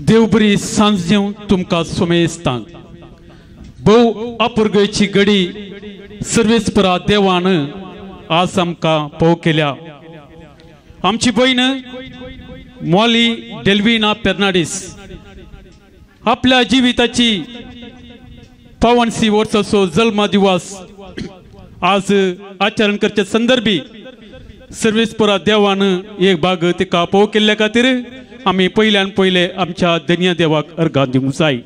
देव बरी सांज दिवं तुमकां सोमेस्तांक भोव अपुरगयची घडी सर्वेस्परा देवान आज आमकां पळोव केल्या। आमची भयण मॉली डेल्विना फेर्नांडीस आपल्या जिविताची 52 वर्साचो जल्म दिवस आज आचरण करचे संदर्भी सर्वेस्परा देवान एक भाग तिका पळोव केल्ल्या खातीर आमी पयल्यान पयले आमच्या धन्य देवाक अर्घ दिवंक जाय।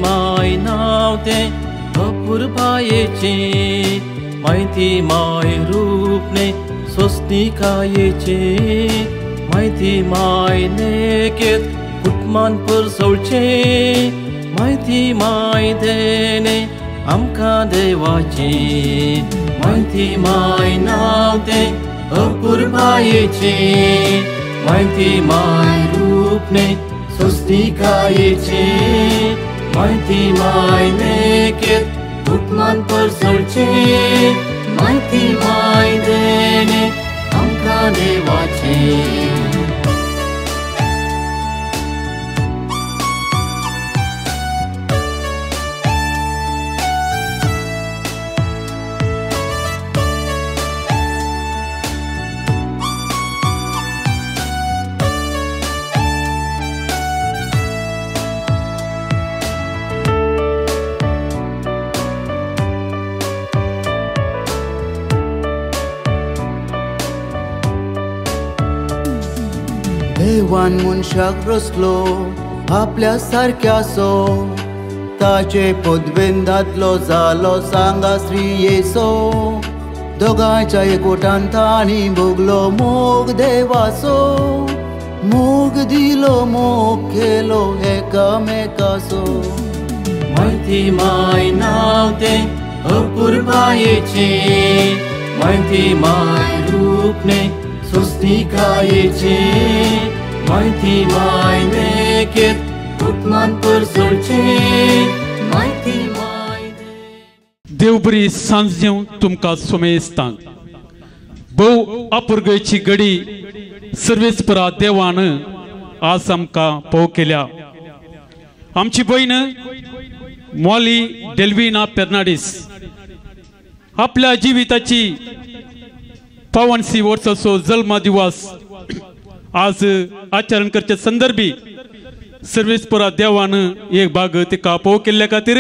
माय नाव ते अपूर्वायेचे माहिती माय रूपने स्वस्तिकायेचे माहिती माय नेकेत उठमान परसवचे माहिती माय देणे आमका देवाचे माहिती माय नाव ते अपूर्वायेचे माहिती माय रूपने स्वस्तिकायेचे माहिती माय नेकेत उठमान परसवचे माहिती माय देणे आमका देवाचे। देवान मनशाक रचलो आपल्या सारक्याचो ताचे पदवेन दादलो जालो सांगा श्री येसो दोगांच्या एकवटान ताणी भोगलो मोग देवाचो मोग दिलो मोग केलो एकामेकाचो माहिती माय नाव ते अपूर्वायेचे माहिती माय रूपने स्वस्तिकायेचे माहिती माय नेकेत उठमान परसवचे माहिती माय देव बरी सांज दिवं तुमकां सोमेस्तांक भोव अपुरगयची घडी सर्वेस्परा देवान आज आमकां पळोव केल्या। आमची भयण मॉली डेल्विना फेर्नांडीस आपल्या जिविताची 52 वर्साचो जल्म दिवस आज आचरण करचे संदर्भी सर्वेस्परा देवान एक भाग तिका पळोव केल्ल्या खातीर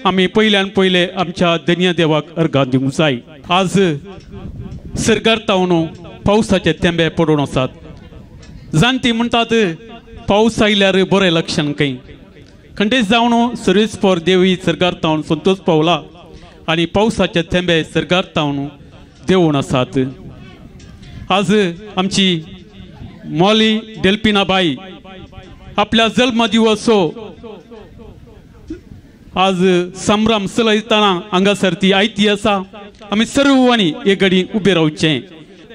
आमी पयल्यान पयले आमच्या धन्य देवाक अर्घ दिवंक जाय। आज सरगारतावन पावसाचे थेंबे पडून आसात। जाणटी म्हणटात पावस आयल्यार बरें लक्षण खंय खंडेच जावन सर्वेस्पर देवी सरगारतावन संतोष पावला आनी पावसाचे थेंबे सरगारतावन देवून आसात। आज आमची मॉली डेल्पिना बाई आपल्या जल्म दिवसो आज संभ्रम चलयतना हांगासर ती आयती आसा। आमी सर्वांनी एक घडी उबे रावचे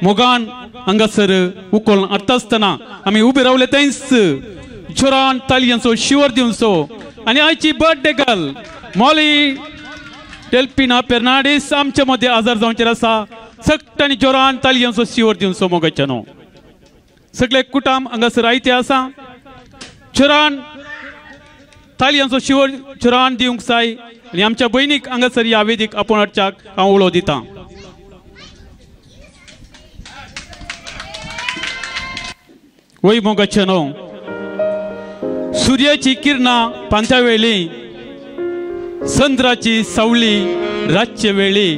मोगान हांगासर उखोलन हाडटा आसतना आमी उबे रावले थंयच जोरान तालयांचो शिवर दिवचो आनी आयची बर्थडे गर्ल मॉली डेल्पिना फेर्नांडीस आमच्या मध्य आजार जावचेर आसा। सगळ्यांनी जोरान तालयांचो शिवर दिवचो मोगाच्यानो सगळे कुटुंब हांगासर आयते आसा। जोरान तालयांचो शिवर चुरान दिवंक जाय आनी आमच्या भयणीक हांगासर ह्या वेदीक आपोवन हाडच्याक हांव उलो दितां. वय मोगाचे न्हू सूर्याची किरणां पांच्या वेळी संद्राची सावळी रातचे वेळी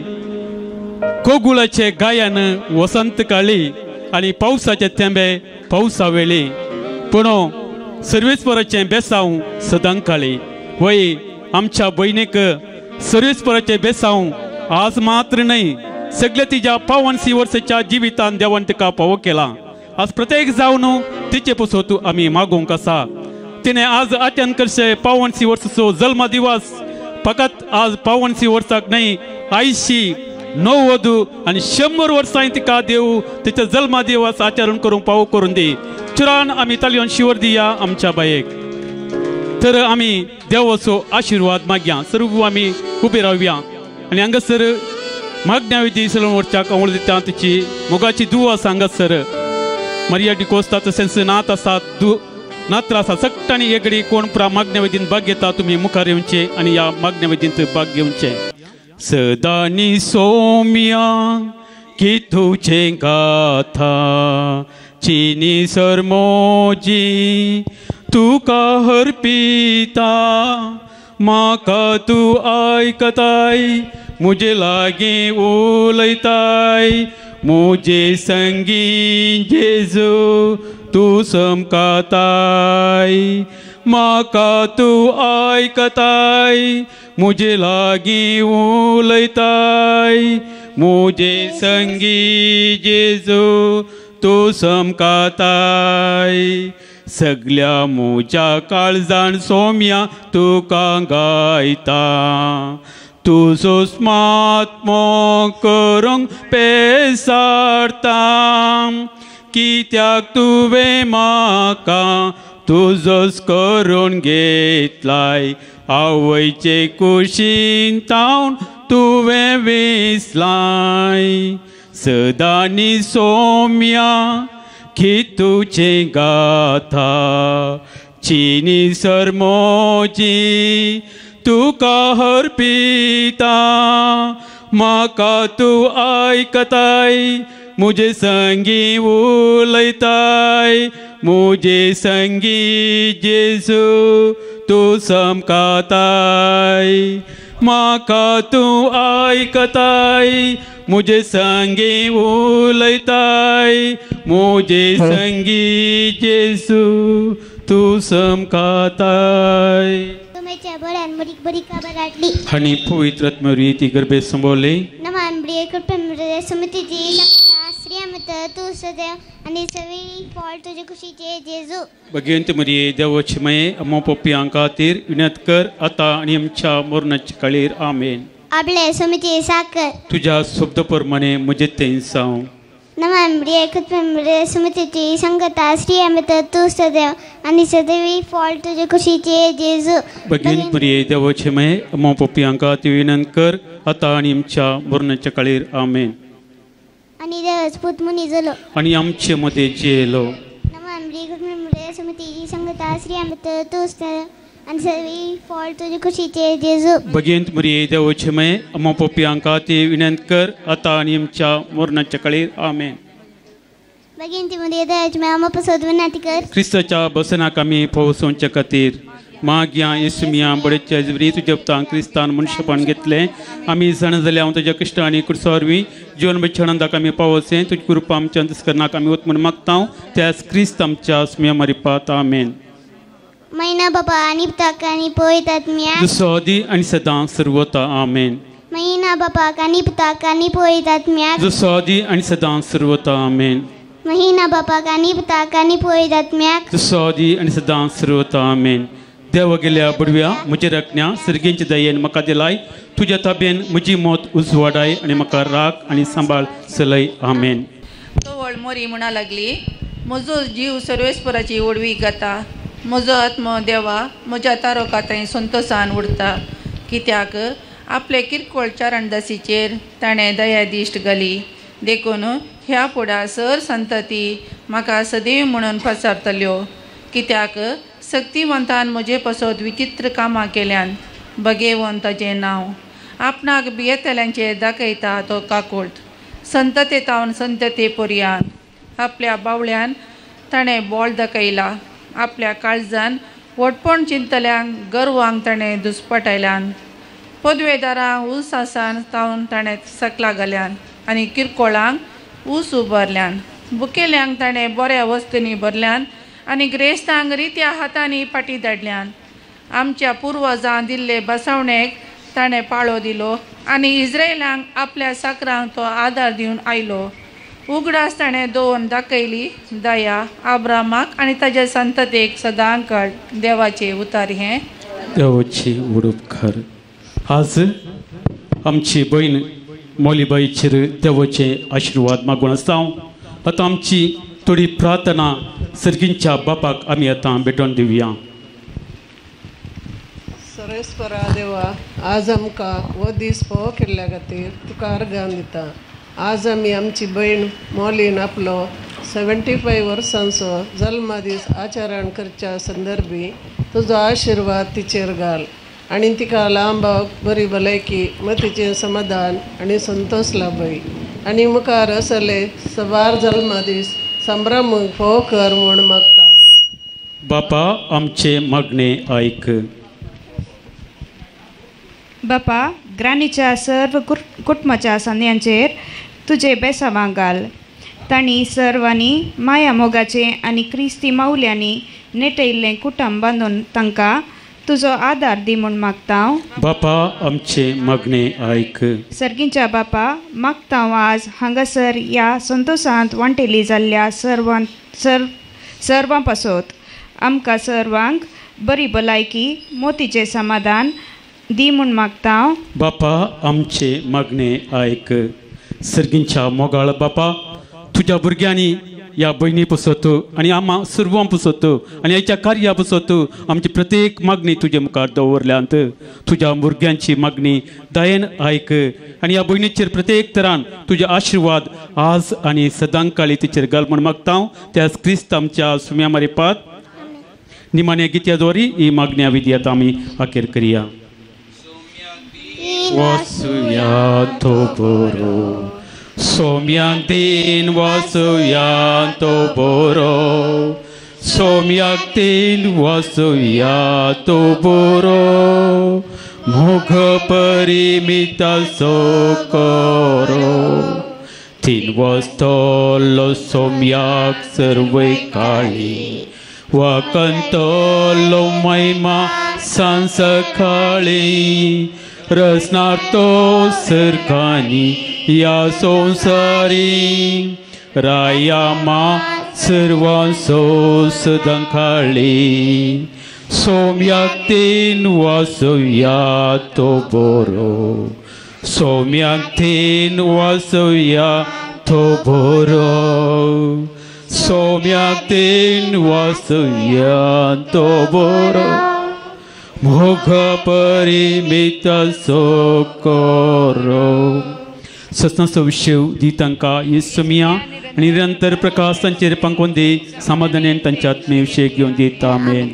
कोगुळाचे गायन वसंत काळी आनी पावसाचे थेंबे पावसा वेळी पूण सर्वेस्पराचें बेसांव सदां काळी. वय आमच्या भयणीक सर्वेस्पराचें बेसांव आज मात्र न्हय सगळ्या तिच्या 85 वर्साच्या जिवितान देवान तिका फावो केला. आज प्रत्येक जावन तिचे पसोत आमी मागूंक आसा. तिने आज आठ्यान करशे 85 वर्साचो जल्म दिवस फकत आज 85 वर्साक न्हय 80, 90 आनी 100 वर्सां तिका देव तिचे जल्म दिवस आचरण करूंक फावो करून दी. चुरान आमी तालयोन शिवर दिया आमच्या बायेक. तर आमी देवाचो आशिर्वाद मागया. सर्व आमी उबे रावया आनी हांगासर मागण्या विधी सलून वरच्याक हांव दिता. तिची मोगाची दुवा आसा हांगासर मरिया डिकोस्ताचो सेन्स नात आसा नात्र आसा सक्टांनी एगडी कोण पुरा मागण्या विधीन भाग घेता तुमी मुखार येवचे आनी ह्या मागण्या विधींत भाग घेवचे. सदानी सौम्या की तुझे गाथा चिनी सरमोजी तुका हरपिता म्हाका तू आयकताय मुझे लागी उलयताय मुझे संगी जेजू तू समकाताय म्हाका तू आयकताय मुझे लागी उलयताय मुझे संगी जेजू तू समकाताय सगळ्या मुझ्या काळजान सौम्या तुका गायता तुजो स्मात्मो करूंक पेसारता कित्याक तुवें म्हाका तुजोच करून घेतलाय आवयचे कुशीन तावन तुवें विसलाय सदानी सौम्या की तुझे गाथा चिनी सरमोजी तुका हरपिता म्हाका तू आयकताय मुझे संगी उलयताय मुझे संगी जेजू तू समकाताय म्हाका तू आयकताय मुझे संगी उलयताय मुझे संगी जेजू तू समकाताय आणि पवित्र आत्म्यावरी ती गर्भे संभोवले भगवंत मरिये देवाची माये अम्मा पप्पियां खातीर विनंती कर आता आणि आमच्या मरणाच्या काळीर आमेन. आपले समिती साकर तुझ्या शब्द प्रमाणे म्हजे तें सांग समितीची संगता श्री अमित तू सदैव आणि सदैवी फॉल तुझे खुशीचे जेजू. भगवंत मरिये देवाची माये अम्मा पप्पियां खातीर विनंती कर आता आणि आमच्या मरणाच्या काळीर आमेन. आणि देवच पुत मुनी जलो आणि आमचे मध्ये जेलो समितीची संगता श्री अमित तू सदैव आणि सदैवी फॉल तुझे खुशीचे जेजू. भगवंत मरिये देवाची माये अम्मा पप्पियां खातीर विनंती कर आता आणि आमच्या मरणाच्या काळीर आमेन. भगवंत मरिये देवाची माये अम्मा पसोद विनंती कर क्रिस्ताच्या बसनाक आमी पोवसोवच्या खातीर मागया येसुमिया बडेच्या जिबरी तुज्या पुतान क्रिस्तान मनशापण घेतलें आमी जाण जाल्यार हांव तुज्या कश्ट आनी कुडसोरवी जीवन बच्छानंदाक आमी पावोसें तुजी कृपा आमच्या अंतस्करणाक आमी वतमन मागता त्याच क्रिस्त आमच्या स्मिया मारिपात आमेन. मैना बाबा आणि पिता आणि पवित्र आत्म्या जसो आदी आनी सदां सर्वता आमेन. मैना बाबा आणि पिता आणि पवित्र आत्म्या जसो आदी आनी सदां सर्वता आमेन. महिना बाबा आणि पिता आणि पवित्र आत्म्या जसो आदी आनी सदां सर्वता आमेन. देवा गेल्या बडव्या म्हजे रत्न्या सर्गेंच्या दयेन म्हाका दिलाय तुज्या ताब्यान म्हजी मोत उजवाडाय आनी म्हाका राख आनी सांबाळ चलय आमेन. तो वळमोरी म्हणा लागली म्हजो जीव सर्वेस्पराची ओडवी गाता म्हजो आत्मो देवा म्हज्या तारोकाताय संतोषान उरता कित्याक आपले किरकोळ चारणदासीचेर ताणें दया दिश्ट घाली देखून ह्या फुडा सर संतती म्हाका सदैव म्हणून पसारतल्यो कित्याक सक्तिवंतान म्हजे पसत विचित्र कामां केल्यान भगेवन ताचें नांव आपणाक भियेतल्यांचे दाखयता तो काकोट संततेतावन संतते पर्यान आपल्या बावळ्यान ताणें बोळ दाखयला आपल्या काळजान वटपण चिंतल्यांक गर्वांक ताणें दुस्पटायल्यान पदवेदारांक ऊस आसान तावन ताणें सकला घाल्यान आनी किरकोळांक ऊस उबारल्यान बुकेल्यांक ताणें बऱ्या वस्तूंनी भरल्यान आनी ग्रेस्तांक रित्या हातांनी पाटी धाडल्यान आमच्या पुर्वजांक दिल्ले बसवणेक ताणें पाळो दिलो आनी इस्रायलांक आपल्या साकरांक तो आदार दिवन आयलो उगडास ताणें दोन दाखयली दया आब्रामाक आनी ताच्या संततेक सदांकाळ देवाचे उतार हें देवाची उडोवकार. आज आमची बहीण मोलीबाईचेर देवाचे आशिर्वाद मागून आसा. आतां आमची थोडी प्रार्थना सर्गींच्या बापाक आमी आतां भेटोवन दिवया. सर्वेस्परा देवा, आज आमकां हो दीस फोव केल्ल्या खातीर तुका अर्गां दिता. आज आमी आमची भयण मोलीन आपलो 75 वर्सांचो जल्मा दीस आचरण करच्या संदर्भी तुजो आशिर्वाद तिचेर घाल आनी तिका लांबाक बरी भलायकी मतीचें समाधान आनी संतोश लाभय आनी मुखार असले सवार जल्मा दीस संभ्रमूक फोव कर म्हूण मागता. बापा, आमचे मागणे आयक. बापा, ग्रानीच्या सर्व कुटुंबाच्या संध्यांचेर तुजे बेसावां घाल. तांणी सर्वांनी माया मोगाचें आनी क्रिस्ती माऊल्यांनी नेटयिल्लें कुटुंब बांदून तांकां तुजो आदार दी म्हूण मागता. बापा, आमचे मागणे आयक. सर्गींच्या बापा, मागता आज हांगासर ह्या संतोशांत वांटेली जाल्ल्या सर्वां पासत आमकां सर्वांक बरी भलायकी मोतीचें समाधान दी म्हूण मागता. बापा, आमचे मागणे आयक. सर्गींच्या मोगाळ बापा, तुज्या भुरग्यांनी ह्या भयणी पसत आनी आम्हा सर्वां पसत आनी हेच्या कार्या पसत आमची प्रत्येक मागणी तुजे मुखार दवरल्यांत. तुज्या भुरग्यांची मागणी दयेन आयक आनी ह्या भयणीचेर प्रत्येक तरान तुजे आशिर्वाद आज आनी सदांकाळी तिचेर घाल म्हूण मागता. त्याच क्रिस्त आमच्या सुम्या मारिपात निमाण्या गित्या द्वारी ही मागण्या विधी आतां आमी आखेर करया. वासुया तो बरो सोम्याक तीन वासुया तो बरो सोम्याक तीन वासुया तो बरो मोग परिमिता सो करो तीन वस्तोलो सोम्याक सर्वे काळी वाकंतोलो महिमा सांस काळी रसनार्तो सरकानी या संसारी रायामा सर्वांसो सदांकाळी सोम्याक तीन वासुया तो बरो सोम्याक तीन वासुया तो बरो सोम्याक तीन वासुया तो बरो मोग परिमित सोकरो सस्नाचो विशय दी तांकां येसुमिया आनी निरंतर प्रकाश तांचेर पांकोवन दी समाधानान तांचे आत्मे विशय घेवन दिता. आमेन.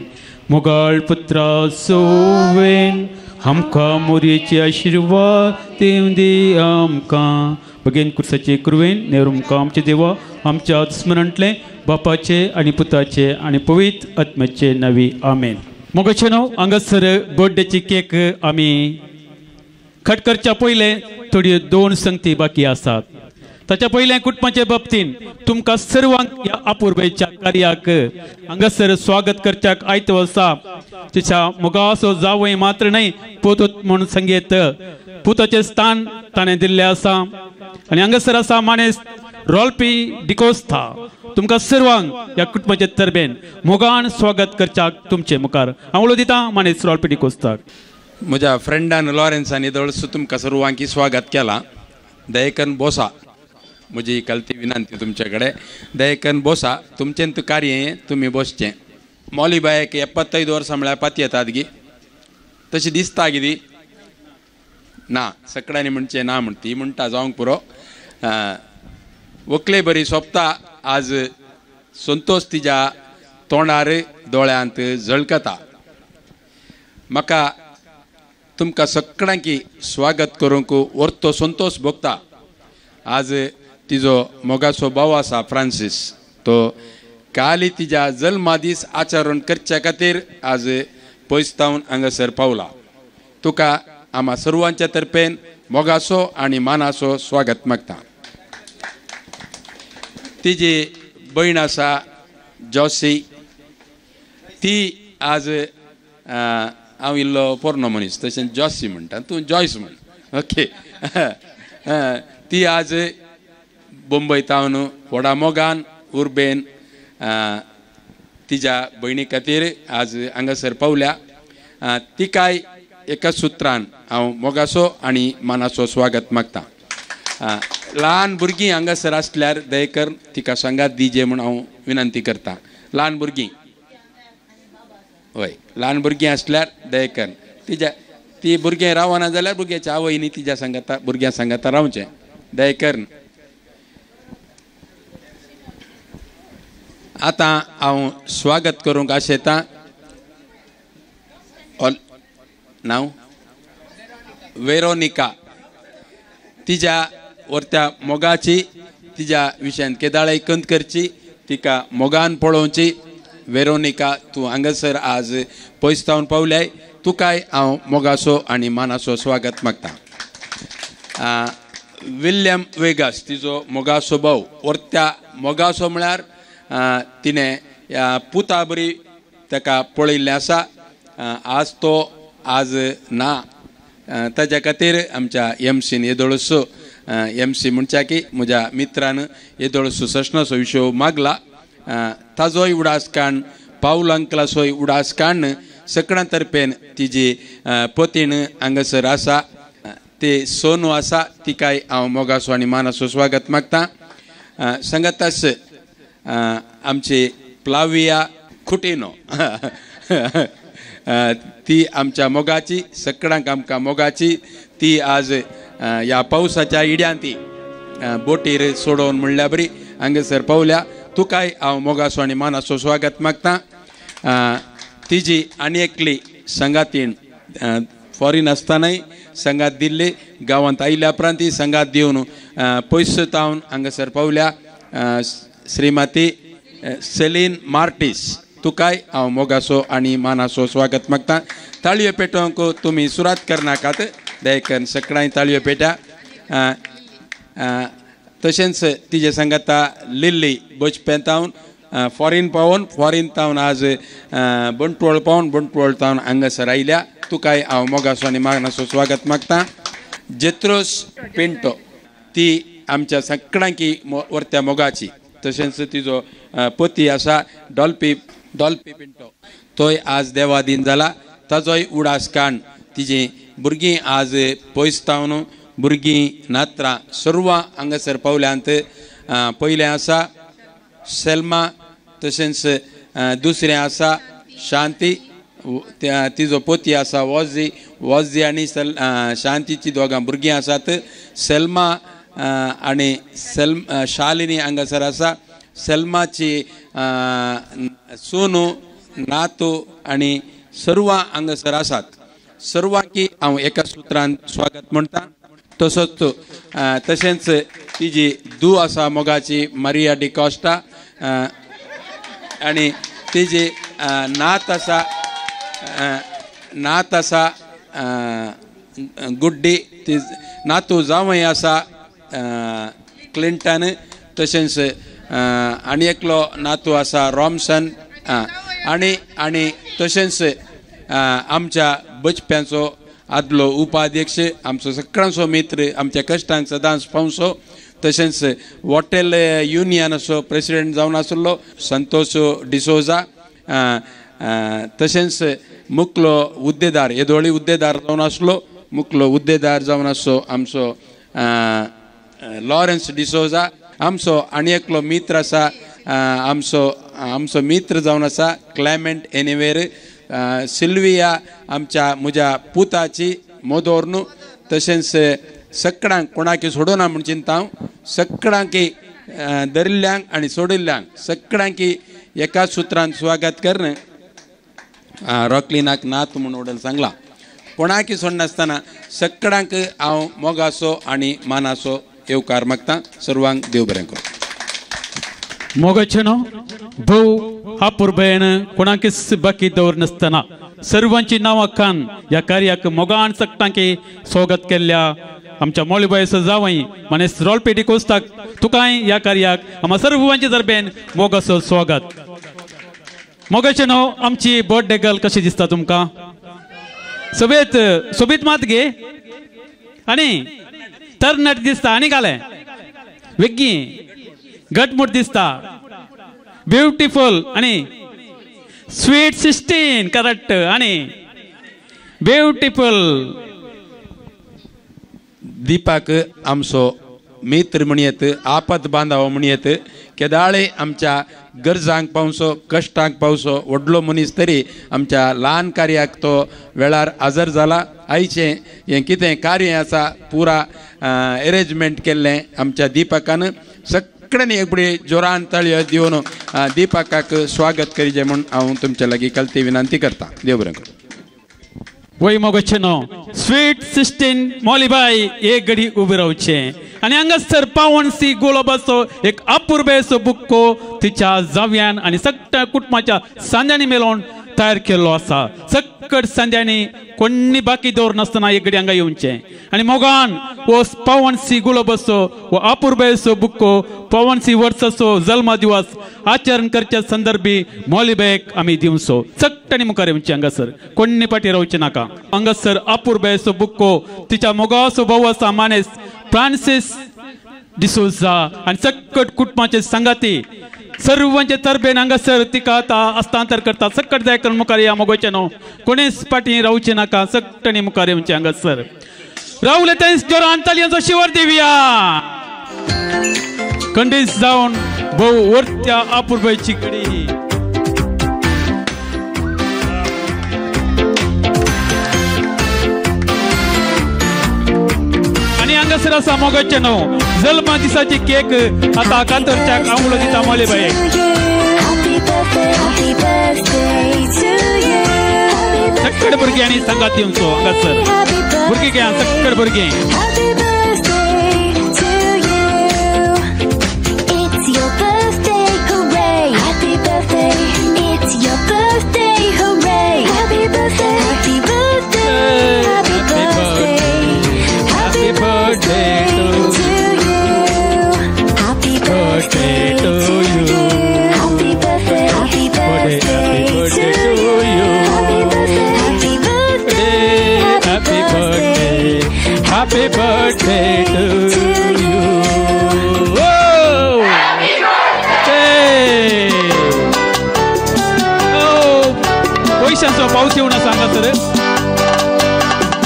मोगाळ पुत्रा सोवेन आमकां मोरयेचे आशिर्वाद दिवन दी आमकां बगेन कुर्साचे कुरवेन नेवरुमकां आमचे देवा आमच्या स्मरणतले बापाचे आनी पुताचे आनी पवित्र आत्म्याचे नवी. आमेन. मोगाचे न्हू हांगासर बर्थडेची केक आमी कट करच्या पयले थोड्यो 2 संगती बाकी आसात. ताच्या पयले कुटुंबाचे बाबतीन तुमकां सर्वांक ह्या अपूर्वेच्या कार्याक हांगासर स्वागत करच्याक आयतो आसा. तिच्या मोगाचो जावय मात्र न्हय पोत म्हूण संगीत पुताचें स्थान ताणें दिल्लें आसा आनी हांगासर आसा मानेस रोल्पी डिकोस्था. तुमकां सर्वांक ह्या कुटुंबाचे तरबेन मोगान स्वागत करच्याक तुमचे मुखार हांव उलो दिता मानेस रोल्पी डिकोस्ताक. म्हज्या फ्रेंडान लॉरेन्सान येदळसून तुमकां सर्वांकी स्वागत केलां. दयेकन बोसा म्हजी कलती विनंती तुमचे कडेन. दयेकन बोसा तुमचें तू कार्य तुमी बसचें. मौलीबायक 75 वर्सां म्हळ्यार पाती येतात गी तशी दिसता कितें ना सकडांनी म्हणचें ना म्हण ती म्हणटा जावंक पुरो. व्हंकले बरी सोंपता आज संतोष तिच्या तोंडार दोळ्यांत झळकता. म्हाका तुमकां सगळ्यांकी स्वागत करूंक व्हरतो संतोष भोगता. आज तिजो मोगाचो भाव आसा फ्रांसीस, तो काली तिच्या जल्मा दीस आचरण करचे खातीर आज पयसतावन हांगासर पावला. तुका आम्हा सर्वांच्या तर्फेन मोगाचो आनी मानाचो स्वागत मागता. तिजी भयण आसा जॉसी, ती आज हांव इल्लो पोरनो मनीस तशें जॉसी म्हणटा, तूं जॉयस म्हण. ओके. ती आज मुंबयतावन व्हडा मोगान उर्बेन तिच्या भयणी खातीर आज हांगासर पावल्या. तिकाय एका सुत्रान हांव मोगाचो आनी मानाचो स्वागत मागता. ल्हान भुरगीं हांगासर आसल्यार दयेकर तिका सांगात दिजे म्हूण हांव विनंती करता. ल्हान भुरगीं, हय, ल्हान भुरगीं आसल्यार दयेकर ती भुरगें रावना जाल्यार भुरग्याच्या आवयनी तिच्या सांगाता भुरग्यां सांगाता रावचें. दयेकर. आतां हांव स्वागत करूंक आशेतां. नांव वेरोनिका. तिच्या वर्त्या मोगाची, तिच्या विशयान केदाळे कंत करची, तिका मोगान पळोवची. वेरोनिका, तूं हांगासर आज पयसतावन पावल्याय, तुकाय हांव मोगाचो आनी मानाचो स्वागत मागता. विल्यम वेगास, तिजो मोगाचो भाव. वर्त्या मोगाचो म्हळ्यार तिणें पुता बरी ताका पळयल्लें आसा. आज तो आज ना, ताच्या खातीर आमच्या एमसीन येदोळसो एमसी म्हणच्या की म्हज्या मित्रान येदोळसो सशनाचो विशय मागला. ताजोय उडास काण, पाऊल अंकलाचोय उडास काण सगळ्यां तर्फेन तिजी पतीण हांगासर आसा, ते सोनू आसा, तिकाय हांव मोगाचो आनी मानाचो स्वागत मागता. सांगातास आमची प्लाविया खुटिनो ती आमच्या मोगाची, सगळ्यांक आमकां मोगाची. ती आज ह्या पावसाच्या इड्यान ती बोटीर सोडोवन म्हणल्या बरी हांगासर पावल्या. तुकाय हांव मोगाचो आनी मानाचो स्वागत मागता. तिजी आनी एकली संगातीण फॉरीन आसतानाय संगात दिल्ली, गांवांत आयिल्ल्या उपरांत ती संगात दिवन पयसतावन हांगासर पावल्या. श्रीमती सेलीन मार्टीस, तुकाय हांव मोगाचो आनी मानाचो स्वागत मागता. ताळयो पेटोवंक तुमी सुरात करनाकात, दयेकन सगळ्यांनी ताळयो पेट्या. तशेंच तिजे सांगाता लिल्ली बचपेंतावन फॉरीन पावून, फॉरीन तावन आज बंटवळ पावून, बंटवळ तावन हांगासर आयल्या. तुकाय हांव मोगाचो आनी मानाचो स्वागत मागता. जेत्रोस पिंटो, ती आमच्या सगळ्यांकी वर्त्या मोगाची. तशेंच तिजो पती आसा डॉल्पी पिंटो, तोय आज देवादीन जाला. ताजोय उडास काण. तिजी भुरगीं आज पयसतावन, भुरगीं नात्रां सर्वां हांगासर पावल्यांत. पयलें आसा सेल्मा, तशेंच दुसरें आसा शांती, तिजो पती आसा वॉजी आनी शांतीची दोगां भुरगीं आसात. सेल्मा आनी शालिनी हांगासर आसा. सेल्माची सोनू, नातू आनी सर्वां हांगासर आसात. सर्वांकी हांव एका सुत्रान स्वागत म्हणटा. तशेंच तिजी धूव आसा मोगाची मारिया डिकॉस्टा, आनी तिजी नात आसा गुड्डी, ती नातू जावंय आसा क्लिंटन. तशेंच आनी एकलो नातू आसा रॉमसन. आनी तशेंच आमच्या बचप्यांचो आदलो उपाध्यक्ष, आमचो सगळ्यांचो मित्र, आमच्या कश्टांक सदांच पावसो. तशेंच वॉटेल युनियनाचो प्रेसिडेंट जावन आसलो संतोष डिसोजा. तशेंच मुखलो हुद्देदार, येदोळी हुद्देदार जावन आसलो, मुखलो हुद्देदार जावन आसलो आमचो लॉरेन्स डिसोजा. आमचो आनी एकलो मित्र आसा, आमचो मित्र जावन आसा क्लायमेंट एनिवेर. सिल्विया म्हज्या पुताची मोदोर. तशेंच सगळ्यांक कोणाकी सोडूना म्हूण चिंता हांव. सगळ्यांकी दरिल्ल्यांक आनी सोडिल्ल्यांक सगळ्यांकी एका सुत्रान स्वागत करणं रॉकलिनाक नात म्हणून उडल सांगला कोणाकी सोडनासतना सगळ्यांक हांव मोगासो आणि मानासो येवकार मागता. सर्वांक देव बरें करूं. मोगाचेनो भोव हा पुरबेन कोणाकीच बाकी दवर नासतना सर्वांची नांवां कान ह्या कार्याक मोगान सक्तांकी स्वागत केल्ल्या आमच्या मोळीबायचो जावई मनेस रोलपेटी कोस्ताक तुकाय ह्या कार्याक आम्हा सर्वांचे तर्फेन मोगाचो स्वागत. मोगाचेनो आमची बर्थडे गर्ल कशी दिसता तुमकां? सोबीत मात गे आनी तरनट दिसता आनी घाले वेग्गी घटमूट दिसता ब्युटिफुल आणि स्वीट 16 करेक्ट आणि ब्युटिफुल. दीपाक आमचो मित्र म्हणयत आपत बांधावो म्हणयत केदाळे आमच्या गरजांक पावसो कश्टांक पावसो व्हडलो मनीस तरी आमच्या ल्हान कार्याक तो वेळार हजर जाला. आयचें हें कितें कार्य आसा पुरा अरेंजमेंट केल्लें आमच्या दीपकान. सगळ्यांनी एकबडी जोरान ताळयो दिवन दीपकाक स्वागत करीचे म्हूण हांव तुमचे लागीं कलती विनंती करता. देव बरें करूं. वय मोगाचेनो स्वीट 16 मौलीबाई एक घडी उबे रावचे आणि हांगासर पावनसी गोलोबाचो एक अपुर्बेचो बुक्को तिच्या जाव्यान आणि सगळ्या कुटुंबाच्या सांद्यांनी मेळोवन तयार केल्लो आसा. सकट सांद्यांनी कोणी बाकी दवर नासतना एक घडी हांगा येवचे आणि मोगान हो पावनसी गोलोबाचो हो अपुर्बेचो बुक्को पावनसी वर्साचो जल्म दिवस आचरण करच्या संदर्भी मौलीबाईक आमी दिवचो. सगळ्यांनी मुखार येवचे हांगासर कोणी पाटी रावचे नाका. हांगासर अपुर्बेचो बुक्को तिच्या मोगाचो भाऊ आसा मानेस फ्रांसिस डिसोजा आणि सकट कुटुंबाचे संगाती सर्वांचे तर्फेन हांगासर तिका आता हस्तांतर करता. सकट जाय करून मुखार या मोगाचेनो कोणीच पाटी रावचे नाका. सगळ्यांनी मुखार येवचे हांगासर रावले थंयच जोरान तालयांचो शिवर दिवया. खंडीस जावन भोव वर्त्या अपुर्बाईची कडी आणि हांगासर आसा मोगाचेनो जल्म दिसाची केक आता कातरच्याक आंवळो दिता मौलीबाई. सकट भुरगीं आनी सांगात दिवचो हांगासर भुरगीं घ्या सकट भुरगीं. Happy birthday to you. Oh! Hey! Oh! पैशांचो पावस येवन आसा हांगासर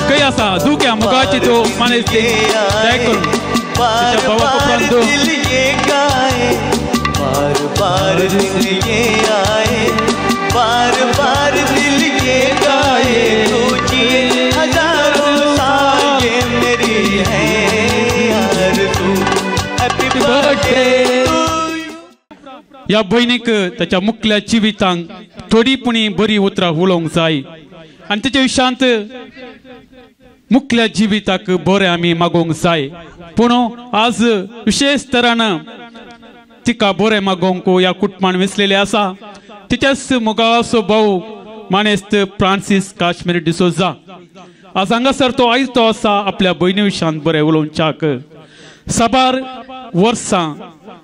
खंय आसा दुख्या मुगाची तो मानेस दया करून तिच्या भावाक उपरांत बार बार दिल ये आए बार बार दिल ये गाए तुझे हजारों साल ये मेरी है यार तू हैप्पी बर्थडे. या भयणीक त्याच्या मुखल्या जिवितांक थोडीपणी बरी उतरां उलोवंक जाय आणि त्याच्या विशयांत मुखल्या जिविताक बरें आमी मागोवंक जाय. पूण आज विशेष तरान तिका बरें मागोवंक ह्या कुटुंबान वेचलेले आसा. तिच्याच मोगाचो भाऊ मानेस्त फ्रांसिस काश्मीर डिसोजा आज हांगासर तो आयतो आसा आपल्या भयणी विशयान बरें उलोवच्याक. साबार वर्सां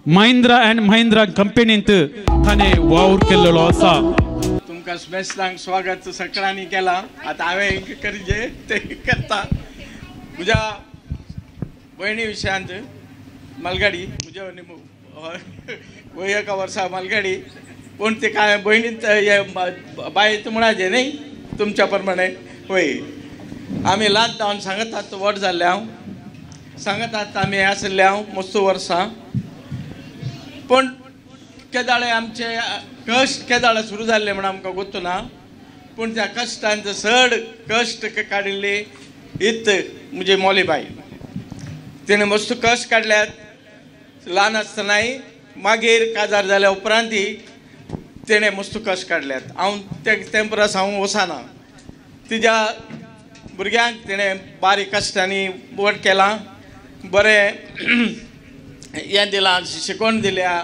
महिंद्रा अँड महिंद्रा कंपनींत ताणें वावर केल्लो आसा. तुमकां स्पेशलांक स्वागत सगळ्यांनी केला. आता हांवें करचे ते करता. म्हज्या भयणी विशयांत मलगाडी म्हज्या एका वर्सा मलगाडी पूण ते काय भयणींत बायत म्हणाचे न्ही तुमच्या प्रमाणे होय आमी लाद जावन सांगतात व्हड जाल्ले हांव सांगतात आमी आसले हांव मस्त वर्सां. पूण केदाळे आमचे कश्ट केदाळे सुरू जाल्ले म्हण आमकां गोतू ना. पूण त्या कश्टांचो चड कश्ट काडिल्ली हीच म्हणजे मौलीबाई. तिणें मस्त कश्ट काडल्यात ल्हान आसतनाय मागीर काजार जाल्या उपरांतय तेणें मस्त कश्ट काडल्यात. हांव ते परस हांव वचना. तिच्या भुरग्यांक तेणें बारीक कश्टांनी व्हड केलां, बरें हें दिलां, शिकवण दिल्या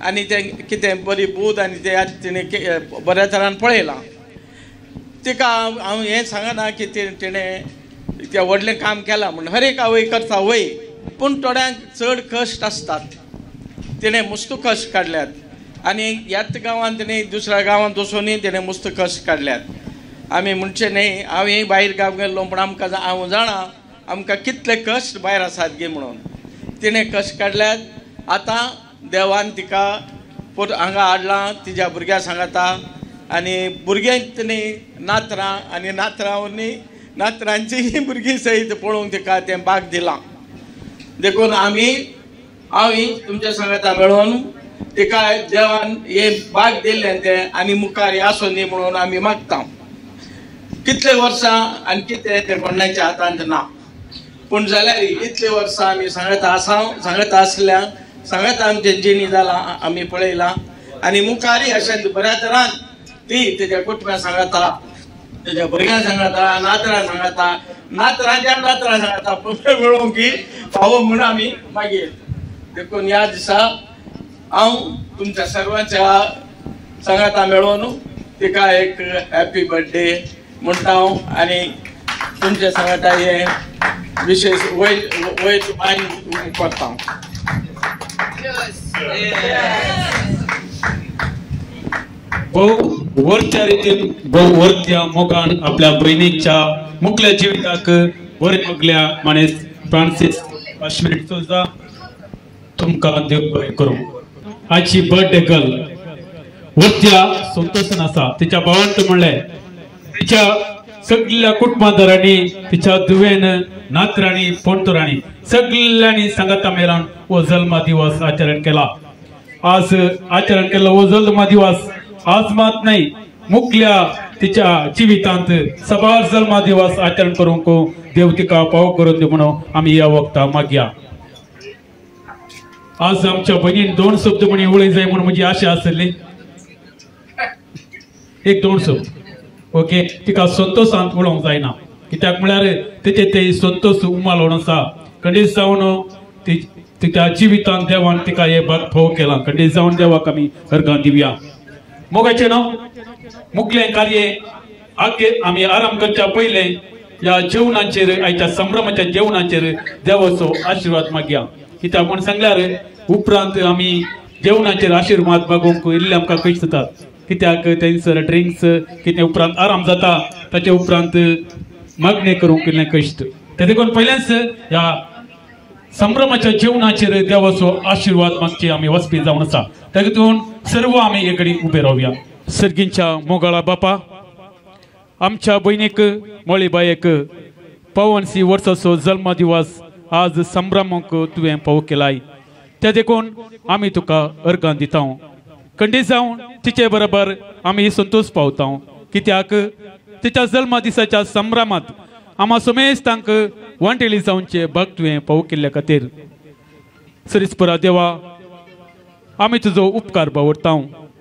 आनी तें कितें बरी बूद आनी ते तेणें बऱ्या तरान पळयलां. तिका हांव हें सांगना की तेणें तें व्हडलें काम केलां म्हूण. हर एक आवय करता वय, पूण थोड्यांक चड कश्ट आसतात. तेणें मस्त कश्ट काडल्यात आनी ह्याच गांवांत तेणें दुसऱ्या गांवांत वचूनय तेणें मस्त कश्ट काडल्यात. आमी म्हणचे न्ही, हांवें भायर गांव गेल्लो पूण आमकां हांव जाणा आमकां कितले कश्ट भायर आसात गे म्हणून. तिणें कश्ट काडल्यात. आतां देवान तिका हांगा हाडलां, तिच्या भुरग्यां सांगता आनी भुरग्यांक तेणें नातरां आनी नातरांचीं भुरगीं सयत पळोवंक तिका तें भाग दिलां. देखून हांव तुमच्या सांगता मेळून तिका देवान हे भाग दिल्लें तें आनी मुखार हें आसूं न्ही म्हणून आमी मागता. कितले वर्सां आनी कितें तें कोणाच्या हातांत ना, पूण जाल्यार इतले वर्सां आमी सांगता आसल्यां सांगता आमचें जिणी जालां, आमी पळयलां आनी मुखारय अशें बऱ्या तरान ती तेज्या कुटुंबाक सांगता, तेज्या भुरग्यांक सांगता, नातरांक सांगता, नातरांच्या नातरांक सांगता मेळोवंक की फावो म्हूण आमी मागीर. देखून ह्या दिसा हांव तुमच्या सर्वांच्या सांगता मेळोवन तिका एक हॅपी बर्थडे म्हणटा हांव आनी तुमच्या सांगता हे विशेष वयर करता. वरच्या रितीन वरत्या मोगान आपल्या बहिणीच्या मुखल्या जिविताक बरे मोगल्या माणेस फ्रांसीस काश्मीर चोजा तुमकां देव बरें करूं. आजची बर्थडे गर्ल वरत्या संतोषन आसा. तिच्या भावांत म्हणलें तिच्या सगळ्या कुटुंबादारांनी, तिच्या दुवेन नातरांनी, पोंतरांनी सगळ्यांनी सांगता मेळून हो जल्मा दिवस आचरण केला. आज आचरण केला हो जल्मा दिवस आज मात नाही, मुखल्या तिच्या जिवितांत सबार जल्मा दिवस आचरण करूंक देव तिका पाव करून दे म्हणून आमी ह्या वक्ता मागया. आज आमच्या भयणीन 2 शब्द म्हणी उलय जाय म्हणून म्हजी आशा आसली. एक 2 शब्द ओके. तिका संतोषांत उलोवंक जायना, कित्याक म्हळ्यार तेचे ते संतोष उमाळून आसा. खंडीत जावन तिच्या जिवितांत देवान तिका हे फाव केला. खंडीत जावन देवाक आमी अर्गां दिवया. मोगाचें नांव मुखलें कार्य आमी आराम करच्या पयले ह्या जेवणाचेर, आयच्या संभ्रमाच्या जेवणाचेर देवाचो आशिर्वाद मागया. कित्याक म्हूण सांगल्यार उपरांत आमी जेवणाचेर आशिर्वाद मागूंक इल्ले आमकां कश्ट जातात. कित्याक थंयसर ड्रिंक्स कितें उपरांत आराम जाता, ताचे उपरांत मागणी करूंक इल्लें कश्ट. ते देखून पयलेंच ह्या संभ्रमाच्या जेवणाचेर देवाचो आशिर्वाद मागचे आमी वचपी जावन आसा. तातूंत सर्व आमी एक कडेन उबे रावया. सर्गींच्या मोगाळा बापा, आमच्या भयणीक मोळीबायेक 55 वर्साचो जल्म दिवस आज संभ्रमाक तुवें फावो केलाय. ते देखून आमी तुका अर्गां दिता. खंडीत जावन तिचे बरोबर आमी संतोष पावता. कित्याक तिच्या जल्मा दिसाच्या संभ्रमांत आम्हा समेस्तांक वांटेली जावचे भाग तुवें फावो केल्ल्या खातीर सरीसपरा देवा आमी तुजो उपकार बावरता.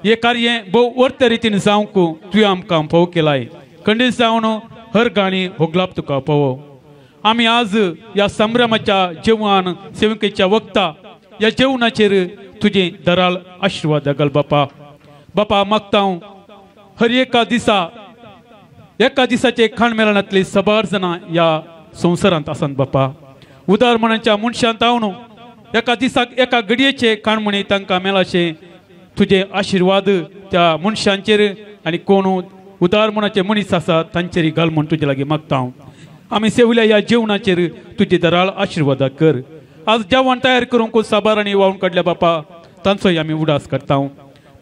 हे कार्य भोव वर्त्या रितीन जावंक तुवें आमकां फावो केलाय. खंडीत जावन हर गाणी होगलाप तुका फावो. आमी आज ह्या संभ्रमाच्या जेवण सेवकेच्या वक्ता ह्या जेवणाचेर तुजें दराळ आशिर्वाद घाल बापा. मागता हर एका दिसाचे खाण मेळांतली सबार जाणां ह्या संवसारांत आसात बापा. उदार मनाच्या मनशांत हांव न्हू एका दिसाक एका घडयेचे खाण म्हणी तांकां मेळाशें तुजें आशिर्वाद त्या मनशांचेर आनी कोण उदार मनाचे मनीस आसा तांचेर घाल म्हूण तुजे लागीं मागता. आमी सेवल्या ह्या जेवणाचेर तुजी दराळ आशिर्वाद कर. आज जेवण तयार करूंक साबार आनी वाळून काडल्या बापा तांचोय आमी उडास करता.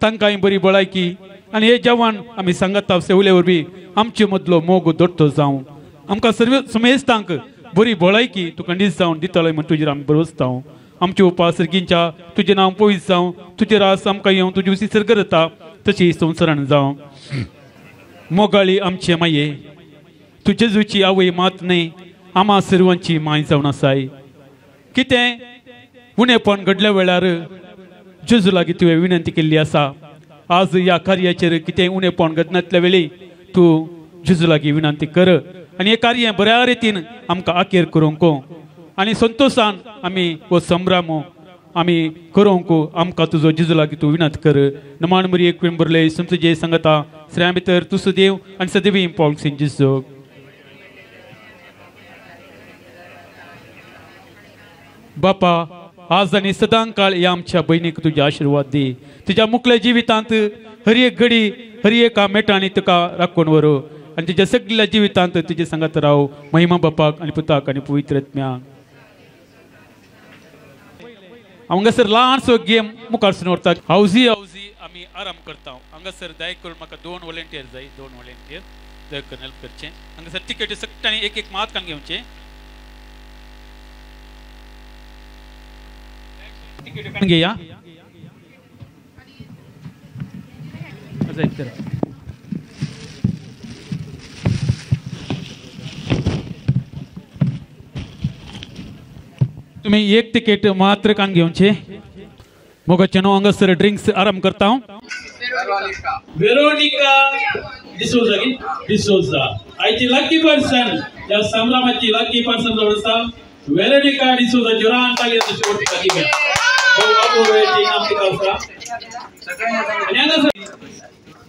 तांकांय बरी भलायकी आनी हे जेवण आमी सांगता सेवले वरवीं आमचे मदलो मोग दोट्टो जावं. आमकां सर्व समेस्तांक बरी भलायकी तूं खंडीत जावन दितलोय म्हण तुजेर आमी बरोसता. आमचे उपास सर्गींच्या तुजें नांव पवित्र जावं, तुजे रास आमकां येवं, तुजी उसी सर्ग जाता तशी संवसारान जावं. मोगाळी आमचे माये तुजे जुची आवय मात न्ही आम्हा सर्वांची माय जावन आसाय. कितें उणेपण घडल्या वेळार जेजू लागीं तुवें विनंती केल्ली आसा. आज या कार्याचेर कितें उणेपण गदनातल्या वेळी तूं जेजू लागीं विनंती कर आनी हें कार्य बऱ्या रितीन आमकां आखेर करूंक आनी संतोशान आमी हो संभ्रम आमी करूंक आमकां तुजो जेजू लागीं तूं विनंती कर नमान मरी एक बरले तुमचे सांगता श्रेया भितर तुजो देव आनी सदैव पॉल सिंग जेजू बापा आज आनी सदां काळ ह्या आमच्या बहिणीक तुजे आशिर्वाद दी तुज्या मुखल्या जिवितांत हर एक घडी हर एका मेटांनी तुका राखून व्हरो आनी तुज्या सगळ्या जिवितांत तुजे सांगात राव महिमा बापाक आनी पुताक आनी पवित्र आत्म्याक हांगासर ल्हानसो गेम मुखार व्हरता हावजी हावजी आमी आराम करता हांगासर दया करून म्हाका 2 व्हॉलंटियर जाय 2 व्हॉलंटियर दया करून हेल्प करचें हांगासर तिकेटी सगळ्यांनी एक मात कान घेवचें तिकेटी कान घेया तुम्ही एक तिकेट मात्र कान घेवचे मोगा चनो हांगासर ड्रिंक्स आराम करता वेरोनिका डिसोजा आयची लकी पर्सन या संभ्रमाची लकी पर्सन जवळ आसा वेरोनिका डिसोजा जोरान ताली शेवटी लकी घे बाबू वेटी नाम तिका आसा आणि हांगासर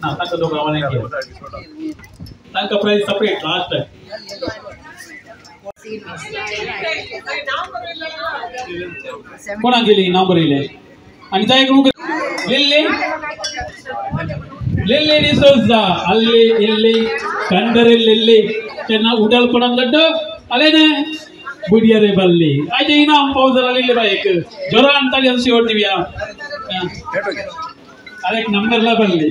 ना ताका दोगा वाला घे ताका प्राइस सेपरेट लास्ट कोणा गेली नाव बरयले आणि जाय कोण लिल्ले लिल्ले डिसोजा अल्ले इल्ले कंदरे लिल्ले तेना उडल पडन लड्ड आले ने बुडिया रे बल्ली आज इनाम पावजर लिल्ले बायक जोरान ताली हंसी ओर दिव्या अरे एक नंबर ला बल्ली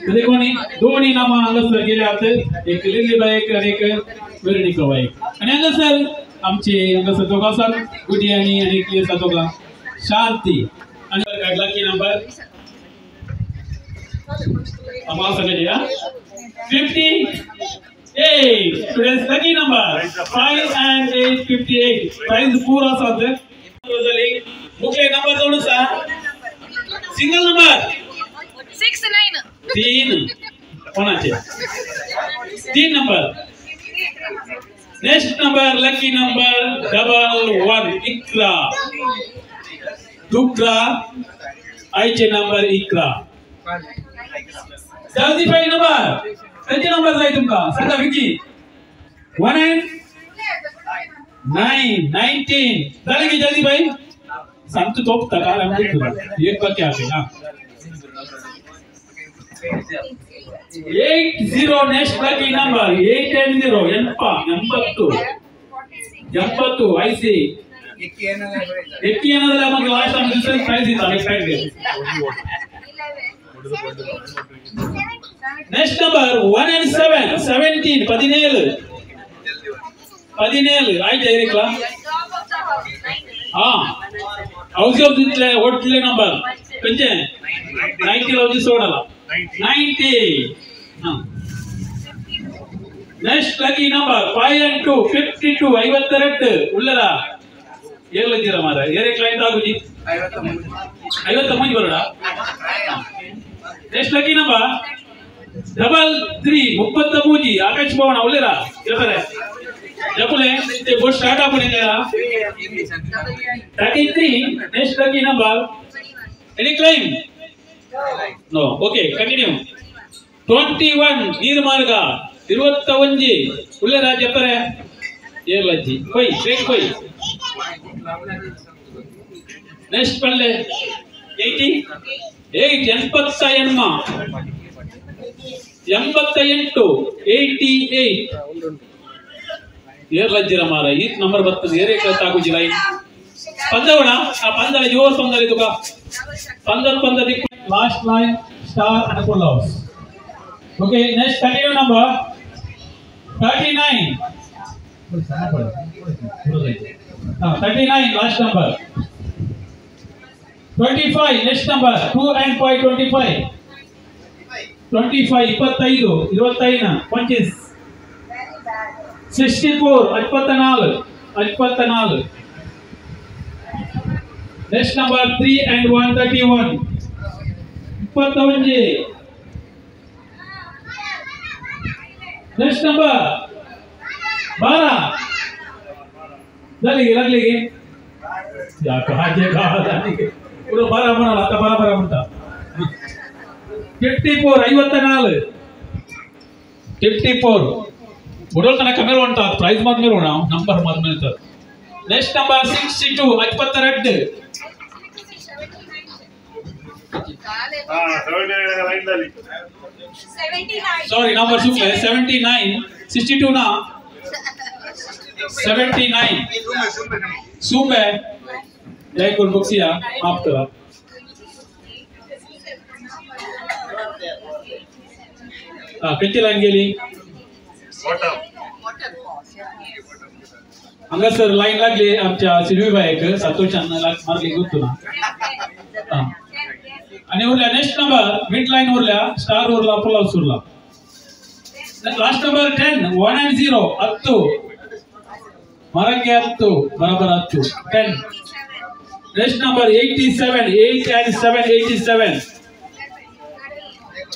म्हणजे कोणी दोन इनाम हांगासर गेले आत एक लिल्ली बायक आणि एक वेरोनिका बायक आणि हांगासर आमची हांगासर दोघ आसात बुडिया आणि एक आसा दोघा शांती आणि काढला की नंबर आम्हाला सांगायचे या 58 students lucky number 5 and 8 58 price पूरा आसा झाली मुख्य नंबर जोड आसा सिंगल नंबर 69 3 कोणाचे 3 number next number lucky number 11 इकरा दुकरा आयचे नंबर इकरा 75 नंबर किती नंबर जाय तुमका सांगा विकी 1 and 9 19 झाले की जल्दी भाई सांगतो तो तकार आम्ही तुला एक बाकी आहे हां 80 नेक्स्ट लकी नंबर 810 ಎಂಪ 80 ಐಸಿ ಎಕ್ಕಿ ಏನದಲ್ಲ ನಮಗೆ ಲಾಸ್ಟ್ ಟೈಮ್ ಡಿಫರೆನ್ಸ್ ಪ್ರೈಸ್ ಇತ್ತು ಎಕ್ಸ್ಪೆಕ್ಟ್ ನೆಕ್ಸ್ಟ್ ನಂಬರ್ 1 and 7 17 17 ಆಯ್ತು ಏರಿಕ್ಲಾ हां हाऊस ऑफ दिसले होटले नंबर कंचे 90 लावजी सोडाला 90 हां नेक्स्ट लकी नंबर 5 and 2 52 52 ಉಳ್ಳರ ಏರ್ಲದಿರ ಮಾರ ಏರೆ ಕ್ಲೈಂಟ್ ಆಗುದಿ 50 ಮಂದಿ Baroda next lucky number 33 33 Akash ಭವನ ಉಳ್ಳರ ಹೇಳ್ತಾರೆ जपुले ते बोट स्टार्ट आपण केला 33 next lucky number any claim no okay continue 21 नीरमार्ग 21 उल्ले राज्य पर ಏರ್ಲಜ್ಜಿ ಕೊಯ್ ಬ್ರೇಕ್ ಕೊಯ್ ನೆಕ್ಸ್ಟ್ ಪಲ್ಲೆ 88 88 ಏರ್ಲಜ್ಜಿರ ಮಾರ ಈ ನಂಬರ್ ಬರ್ತದೆ ಏರೆ ಆಗುಜಿ ಲೈನ್ पंदवण आ पंदळ दिवस पंदळ तुका पंदळ पंदळ last line star and full house okay next continue number 39 39 last number 25 next number 2 and 5 25 25 25 64 74 next number 3 and 131 55 next number 12 झाली लागली की या कहाचे गाव झाली पुढे 12 म्हणाला आता 12 म्हणता 54 54 ಬುಡೋಲ್ತನ ಕಮ್ಮಿ ಉಂಟು ಪ್ರೈಸ್ ಮಾದ್ಮೇಲೆ ನಾವು ನಂಬರ್ ಮಾದ್ಮೇಲೆ sir next number 62 52 sorry number ಸುಮ್ಮನೆ 79 62 ना 79 सुमे जय कुलबुक्सिया माफ करा किती लाईन गेली हंगा सर लाईन लागली आमच्या सिल्वी बायक सातोशांना मारली गुंतू ना आणि उरल्या नेक्स्ट नंबर मिड लाईन उरल्या स्टार उरला पुलाव उरला लास्ट नंबर 10 190 हत्तू मरंगे हत्तू बराबर हत्तू 10 नेक्स्ट नंबर 87 8 and 7 87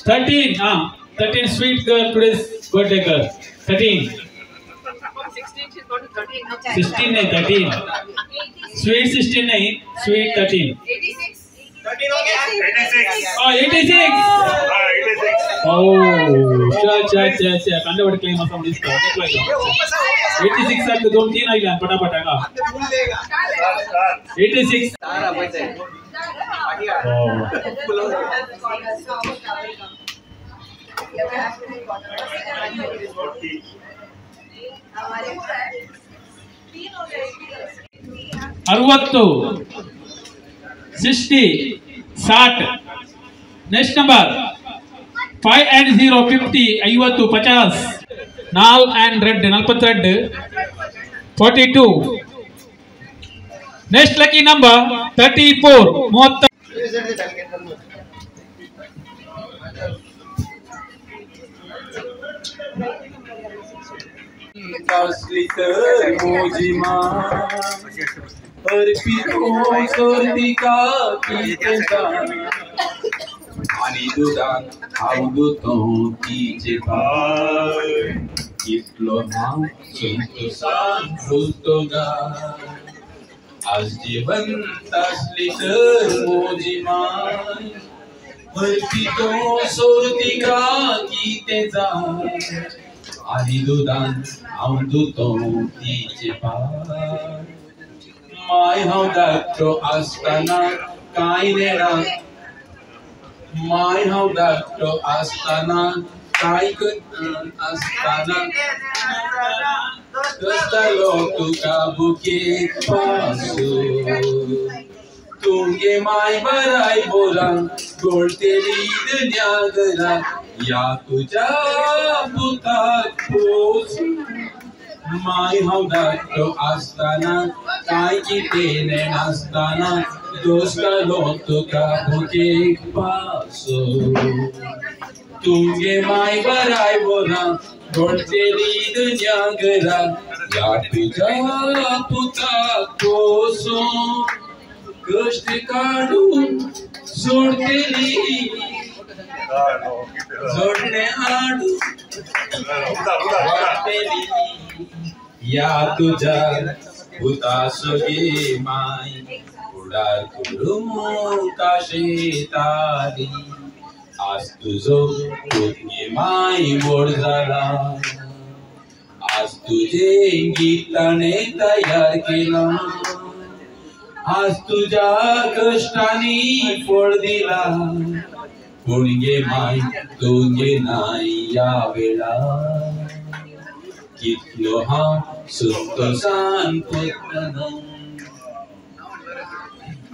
13 हाँ 13 sweet girl today's birthday girl 13 16 नहीं 13 sweet 16 नहीं sweet 13 oh 86 oh अच्छा कांडे बड़े क्लेम असं म्हणीस का 86 सारखे 2-3 आइले पटापट का 86 60 60 नेक्स्ट नंबर 5 and 0 50 50 50 नाल and red 42 42 next lucky number 34 असली तर मोजिमा अर्पितो सोर्तिका कीर्तका आणि दुधान आवडतो तिचे पाय इतलो नाव संतोषान होतो गा आज जिवंत असली तर मोजिमा अर्पितो सोर्तिका कीर्तका आणि दुधान आवडतो तिचे पाय माय हांव धाकटो आसतना कांय नेडा माय हांव धाकटो आसतना कांय आसतना दसतालो तुका बुकेक पासू तुमगे माय बराय बोला गोळतेली दुनियागरा या तुझ्या पुताक पोसू माय हांव धाकटो आसतना कांय कितें नासतना दोस्तालो तुका बुकेक पासो तुमगे माय बराय बोला घोळतेली दुनियागरा या तुझ्या पुताक पोसो कष्ट काढून सोडतेली जोडणे आडू या तुझ्या भूतासोगे माय उडार करून काशेताली आज तुझो पुतणे माय मोड झाला आज तुझे गीताने तयार केला आज तुझ्या कष्टाने फळ दिला पुणगे माय तुंगे नाय या वेळा कितलो हांव संतोषान पुतना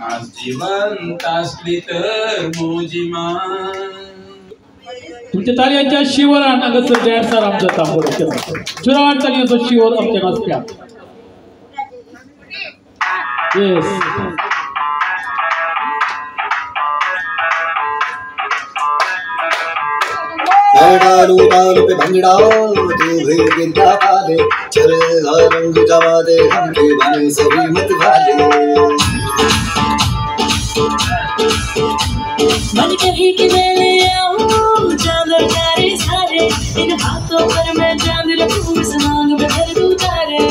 आज जिवंत असली तर मोजिमा तुमच्या ताल्यांच्या शिवरान अगस्त जॅड सर आमच्या तांबोळे चुरावान ताल्यांचो शिवर आमच्या नाचप्या येस डालू डालू पे भंगड़ा तू भी गिरता वाले चल रंग जवा दे हमके बने सभी मत वाले मन कहीं कि मैं ले आऊं चांद और तारे सारे, इन हाथों पर मैं चांद रखूं, इस मांग में भर दूं तारे।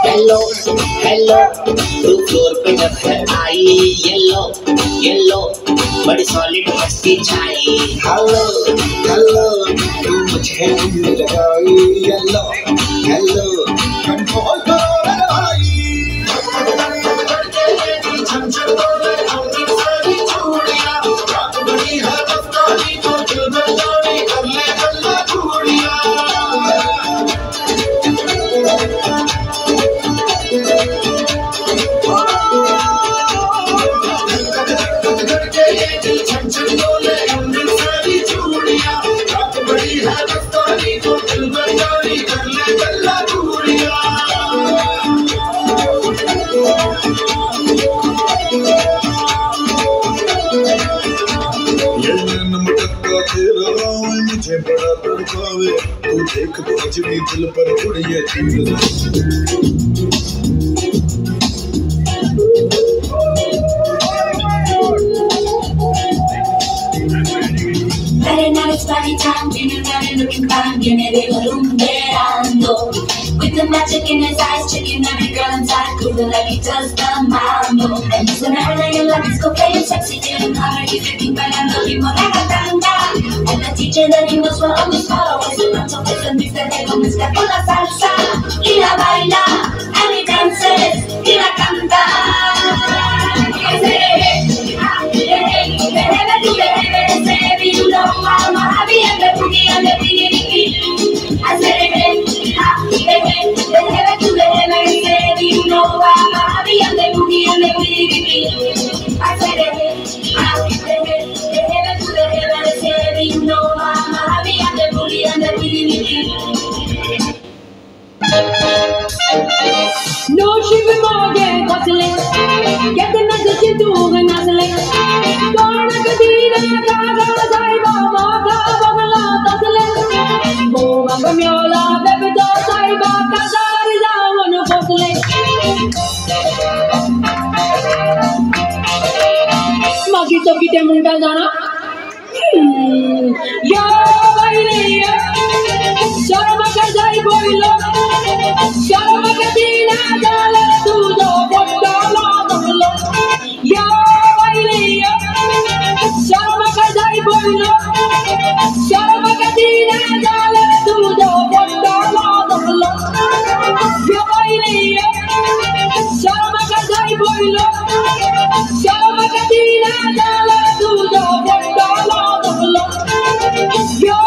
हेलो हेलो तू फ्लोर पे जब है आई, येलो येलो बड़ी सॉलिड मस्ती छाई। हेलो हेलो तू मुझे उम्र लगाई, येलो येलो कंट्रोल करो रे भाई। छम छम बोले हमने सारी चूड़ियां, रात बड़ी है रफ्तारी तो दिल में जाने कर ले गल्ला चूड़ियां। छम छम बोले हमने सारी चूड़ियां, रात बड़ी है रफ्तारी तो दिल में जाने कर ले गल्ला चूड़ियां। ये मटका तेरा मुझे बड़ा तड़पावे, तू देख तो आज भी दिल पर उड़ी है तीर। Friday night it's party time, dinner down and looking fine, viene de rumbeando. With the magic in his eyes, checking every girl inside, grooving like he does the mambo. And he's an night in love, disco playing sexy, getting hotter, he's looking bailando ritmo ragatanga. And the DJ that he was for always follow, always the rancho plays the mix that they go mezcla con la salsa. Y la baila, and he dances, y la canta. You know I'm happy and the boogie and the biggie. I said it, the heaven to the heaven. Said you know I'm happy and the boogie and the biggie. I said it, the heaven to the heaven. Said you know I'm happy and the boogie and the biggie. No shiver morgen hustling, get the message into the nuzzling. Gonna kadina kaga zaiba maka bagala hustling. Boga gamiola bebedo zaiba kazari zawan hustling. Magi to kite munda jana. Yo baile sharma kazai boilo. Sharma kadina dale tudo bottolo dolo. Yo baile sharma kazai boilo. Sharma kadina dale tudo bottolo dolo. Yo baile sharma kazai boilo. Sharma kadina dale tudo bottolo dolo. Yo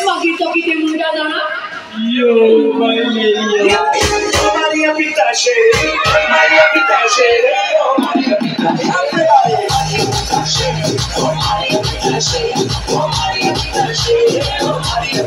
मागीचा किती मुलगा जाणार Maria Pitache, Maria Pitache, oh Maria Pitache, oh Maria Pitache, oh Maria Pitache, oh Maria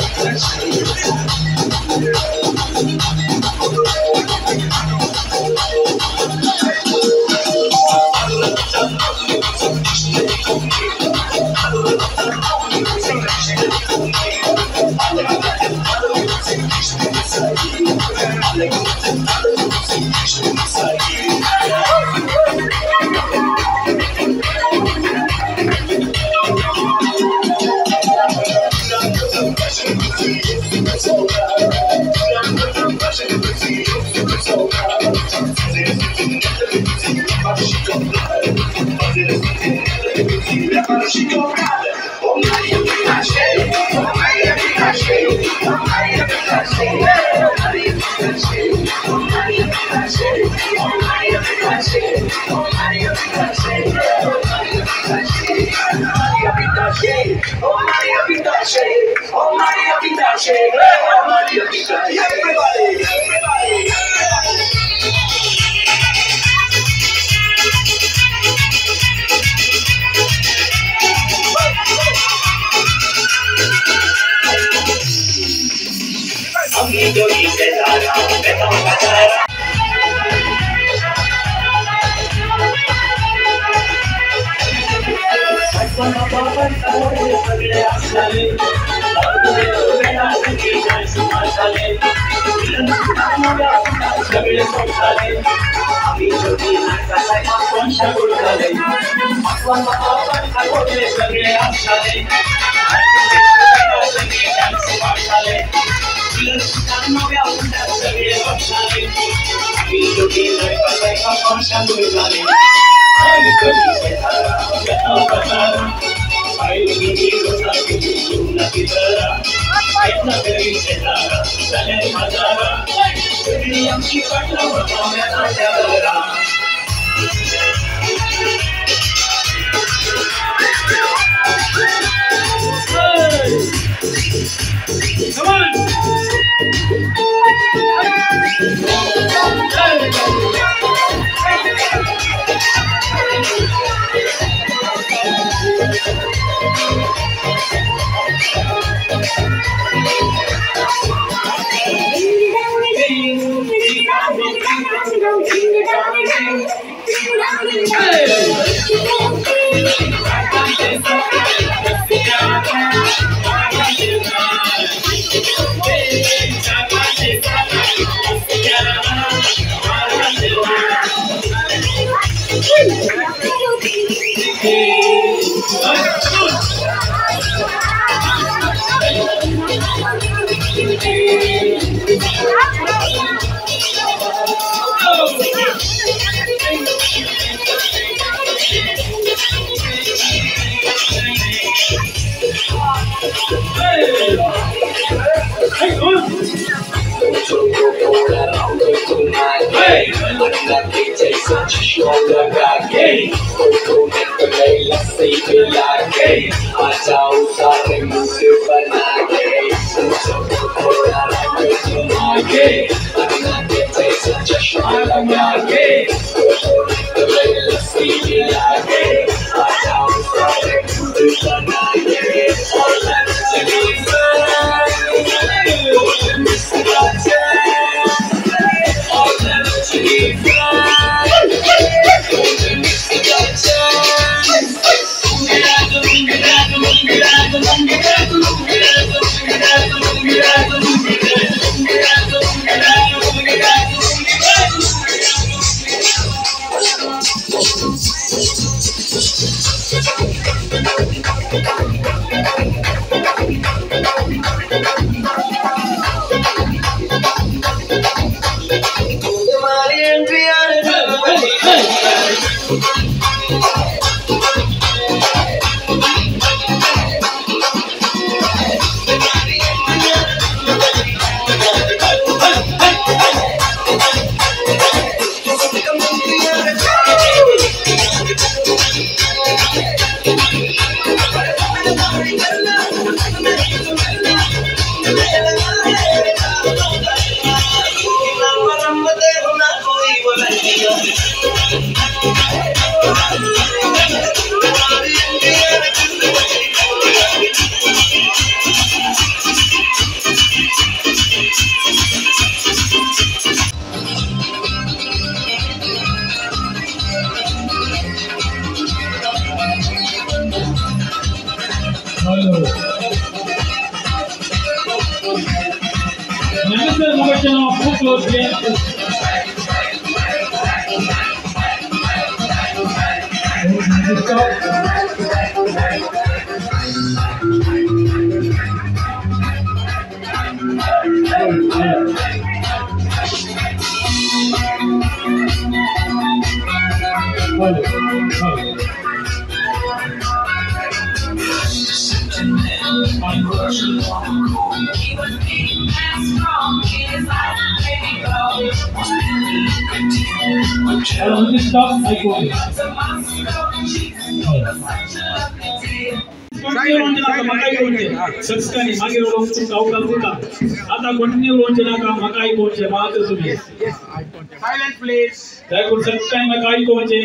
आता continue लोणचे नाका मकाई कोणचे मात्र तुम्ही सायलेंट प्लीज दयकरून सत्कानी मकाई कोणचे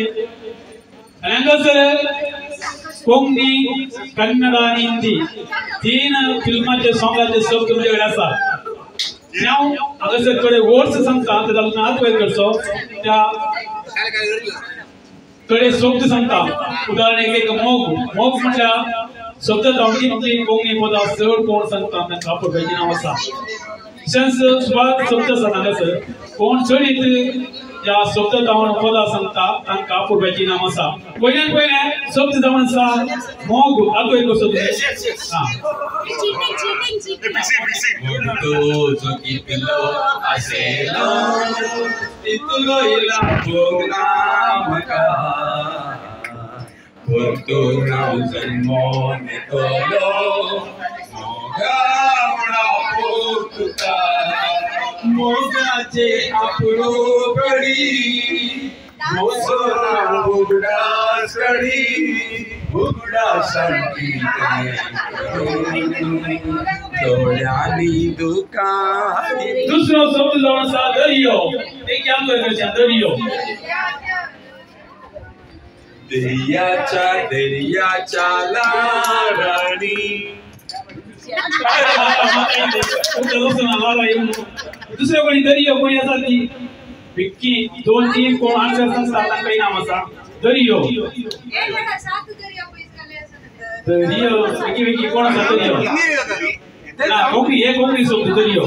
हंगसर कोंकणी कन्नड आणि हिंदी तीन फिल्माचे सॉंगाचे शब्द तुमच्याकडे असतात हांव हांगसर कडे वर्ड्स सांगता ते जाल्यार हात वयर करचो त्या कडे शब्द सांगता उदाहरण एक मोग मोग म्हटल्यार शब्द जावन कितली कोंकणी पदां चड कोण सांगता तांकां आपणाची नांव आसा तशेंच सुवात शब्द आसा हांगासर कोण चड या शब्द जावन पदां सांगता तांकां आपणाची नांव आसा पयल्यान पयले शब्द जावन आसा मोग हात वयर करचो तुमी Portugal zalmone tolo moga Portugal mogache apro badi mosora bugda sadi bugda santi tolani dukan दूसरा शब्द जावन आसा दर्यो ते क्या करचे दर्यो दर्याच्या लाडानी दुसरे कोणी दर्यो कोणी आसा ती विक्की दोन तीन कोण आन्सर सांगता तांकां नाम आसा दर्यो दर्यो विक्की विक्की कोण आसा दर्यो ना कोंकणी हे कोंकणी शब्द दर्यो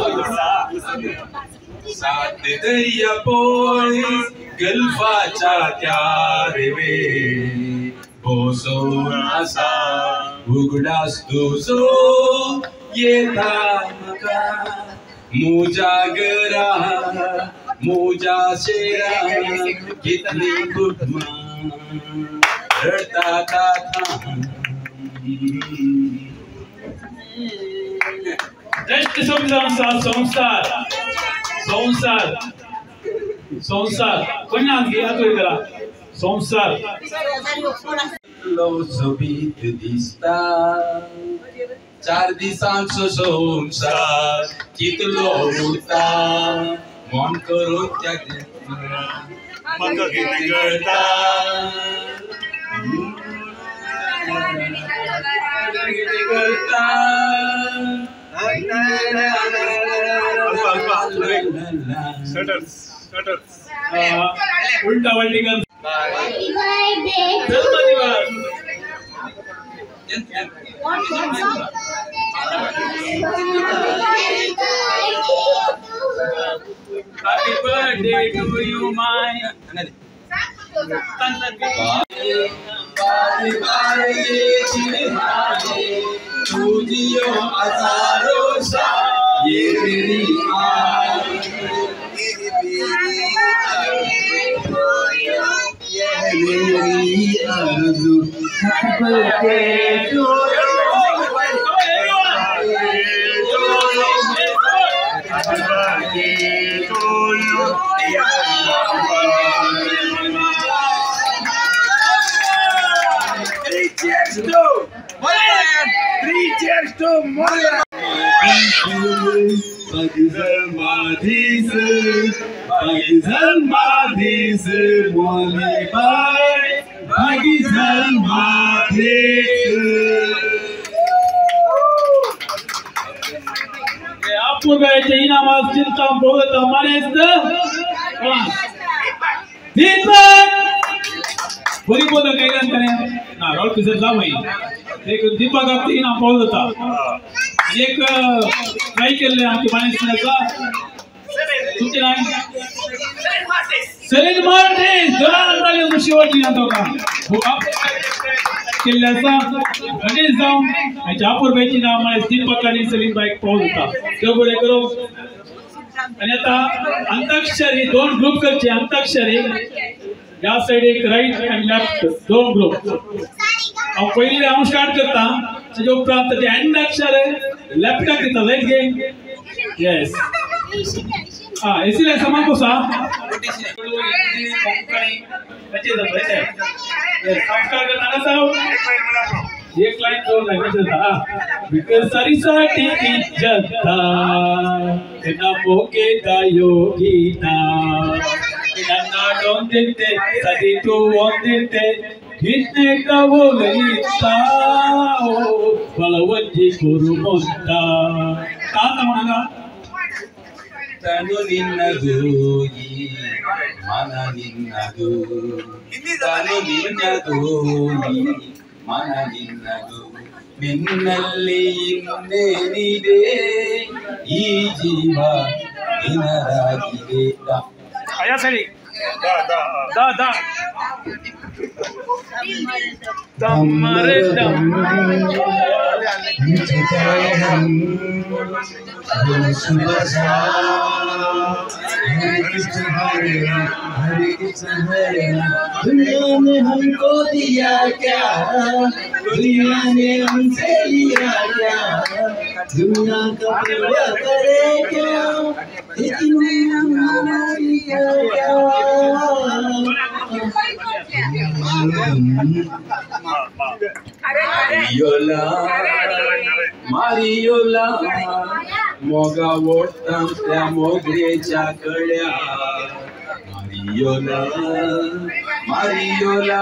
सात दर्या पोळी गल्फाच्या त्या रेवे बोसून आसा उगडास तुजो येता म्हाका मुजा घरा मुजा शेरा कितली कुटुंबा रडता काथा नेक्स्ट शब्द आसा संसार संसार संसार कोणी आमगे आतोय करा संसार लो सोबीत दिसता 4 दिसांचो संसार कितलो उरता मन करून त्या म्हाका कितें कळटा कितें कळटा उल्टा vertical Happy birthday to you, my. बारी बारी तुझियो हजारो सा ये मेरी ये मेरी आरज़ू Happy birthday to you. Happy birthday to you. Three cheers to Molan. 3 cheers to Molan. Bagizal madhis, Molly bye. Bagizal madhis. आपको गए इनामात चिंता बहुत हमारे दीपक बोली बोलो कैगन करें राहुल पिसर जा माई एक दीपक आपली ना पाऊल होता आणि एक ट्राय केले आमच्या माणसाचा तुमचे नाव सलीम मार्टिन जोरात शेवटची आणतो का किल्ल्याचा गणेश जाऊन याच्या अपूर्वाची नाव मला दीपक आणि सलीम बाईक पाऊल होता तो बरे करो आणि आता अंताक्षरी दोन ग्रुप करचे अंताक्षरी या साइड एक राइट एंड लेफ्ट दोन ग्रुप अब पहिले हम स्टार्ट करता त्याच्या उपरांत ते अंताक्षर लेफ्ट करता राइट गेम यस हां इसलिए समान को सा बच्चे जब बैठे यस संस्कार करना साहब एक लाइन दो लाइन चलता बिकर सारी साठी इज्जत था तेना मोके दा योगीता तेना डोन देते सदी तो वन देते कितने का वो लईता बलवंजी गुरु मोंता ताता म्हणा तनु निन्नदोई मन निन्नदो तनु निन्नदोई मन निन्नदो ನಿನ್ನಲ್ಲಿ ಇನ್ನೇನಿದೆ ಈ ಜೀವ ನಿನದಾಗಿದೆ आया सही दा दमरे दम दुनिया ने हमको दिया क्या दुनिया ने हमसे लिया क्या दुनिया का परवाह करे क्या इतने हमारी क्या मारियोला मोगा ओढता मोगरेच्या कळ्या मारियोला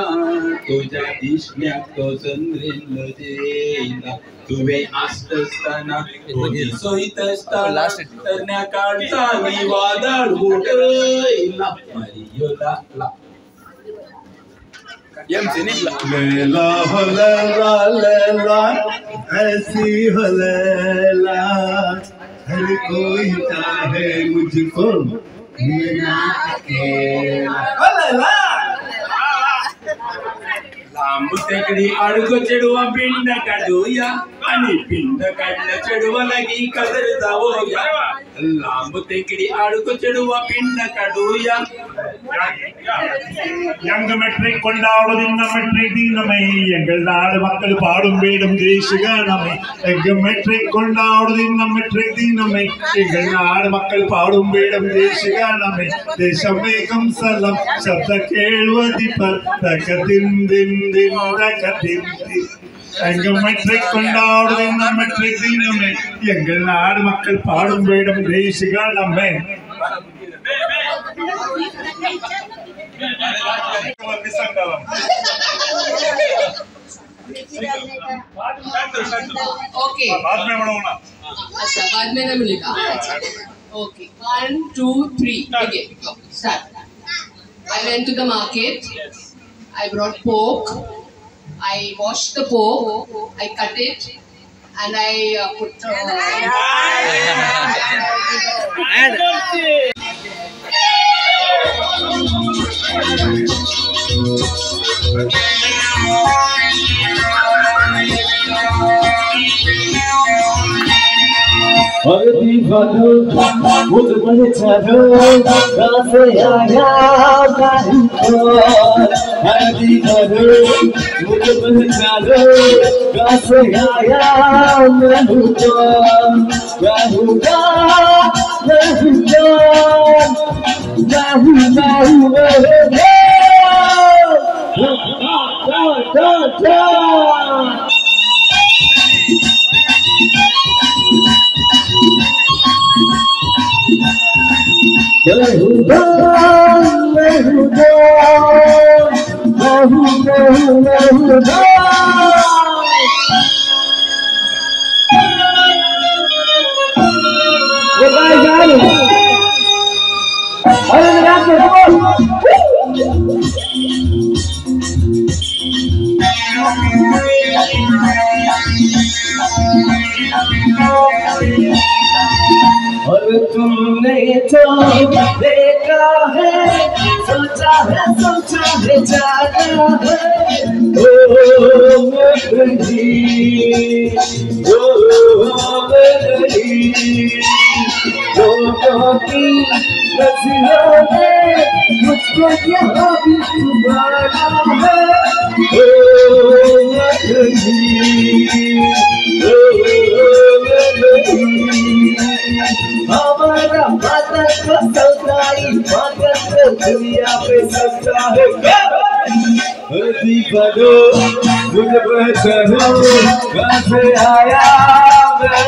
तुझ्या दिसण्यात तो चंद्रेल देईला तुवे असताना तुझी सोयीत असताना तरण्या काढता वादळ उडईला मारियोला लैला हो लैला लैला ऐसी हो लैला हर कोई चाहे मुझको मेरा अकेला लांब तेकडी अडको चढवा पिंड काढूया आणि पिंड काढलं चढवा लगी कदर जावूया लांब तेकडी अडको चढवा पिंड काढूया யங்க மெட்ரிக் கொண்டாடும் இந்த மெட்ரிக் தீனமை எங்கள் நாடு மக்கள் பாடும் வேடும் தேசிகானமை எங்க மெட்ரிக் கொண்டாடும் இந்த மெட்ரிக் தீனமை எங்கள் நாடு மக்கள் பாடும் வேடும் தேசிகானமை தேசமேகம் சலம் சப்த கேள்வதி பர் தக தின் தின் தின் தக தின் தின் எங்க மெட்ரிக் கொண்டாடும் இந்த மெட்ரிக் தீனமை எங்கள் நாடு மக்கள் பாடும் வேடும் தேசிகானமை ओके बाद में बढ़ाऊंगा अच्छा बाद में ना मिलेगा okay 1 2 3 okay start I went to the market I brought pork I washed the pork I cut it and I put हरदी बदो मुझ पर चढ़ो गासे आया गाहिको हरदी बदो मुझ पर चढ़ो गासे आया महूको गाहुगा महूको गाहु महू और तुमने तो देखा है, सोचा है जाना है। ओ मेरी, ओ मेरी, लोगों की नजरों में मुझको यहाँ भी तुम्हारा है। ओ मेरी, ओ मेरी, हमारा माता का सौदाई मगर दुनिया पे सस्ता है। दीवानो मुझे पहचानो, कहाँ से आया मैं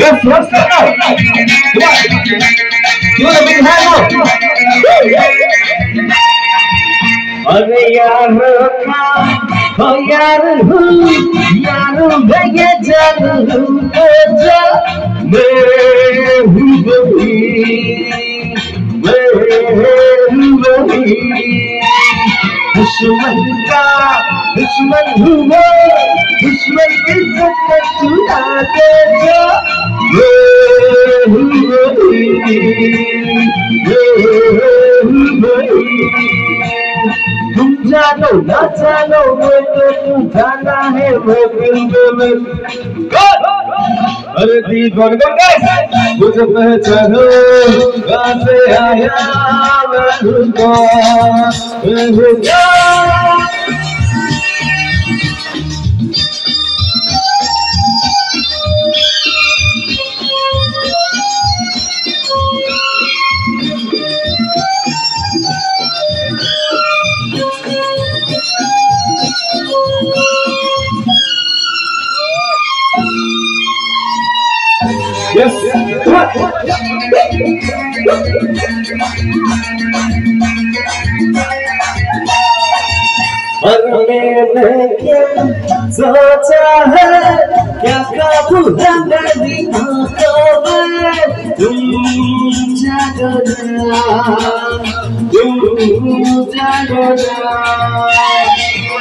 Yes, let's go. Come on. You want to big hand up? अरे यार का हो यार हूँ भैया जानू तो जा मैं हूँ वही दुश्मन का दुश्मन हूँ मैं, दुश्मन की चक्कर चुरा के जा मैं हूँ वही। तुम जानो ना जानो मैं तो तू जाना है मैं दिल में। अरे दीवान मुझे पहचानो, कहाँ से आया मैं Yes. और मैंने क्या सोचा है, क्या काबू है मेरी आँखों में। तुम जागो ना,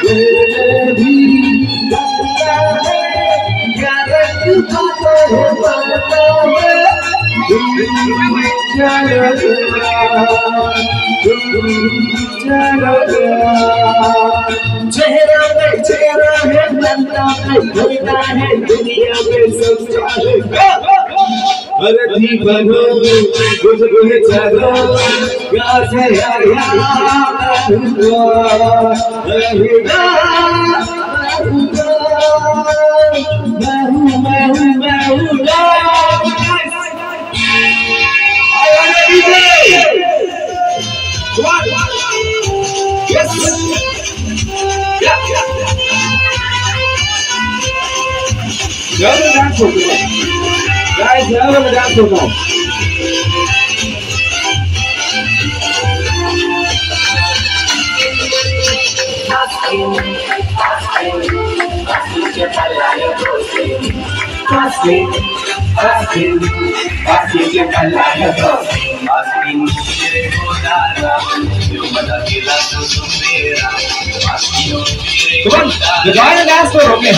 मेरे भी लगता है क्या रंग बातों है बातों में। तुम जागो चेहरा है बनता है बनता है दुनिया में सबसे अरे दीवानो मुझे पहचानो, कहाँ से आया मैं हूँ Yes. Yeah. Dance program. Guys, have a dance program. Come on, the guy and dance floor, okay?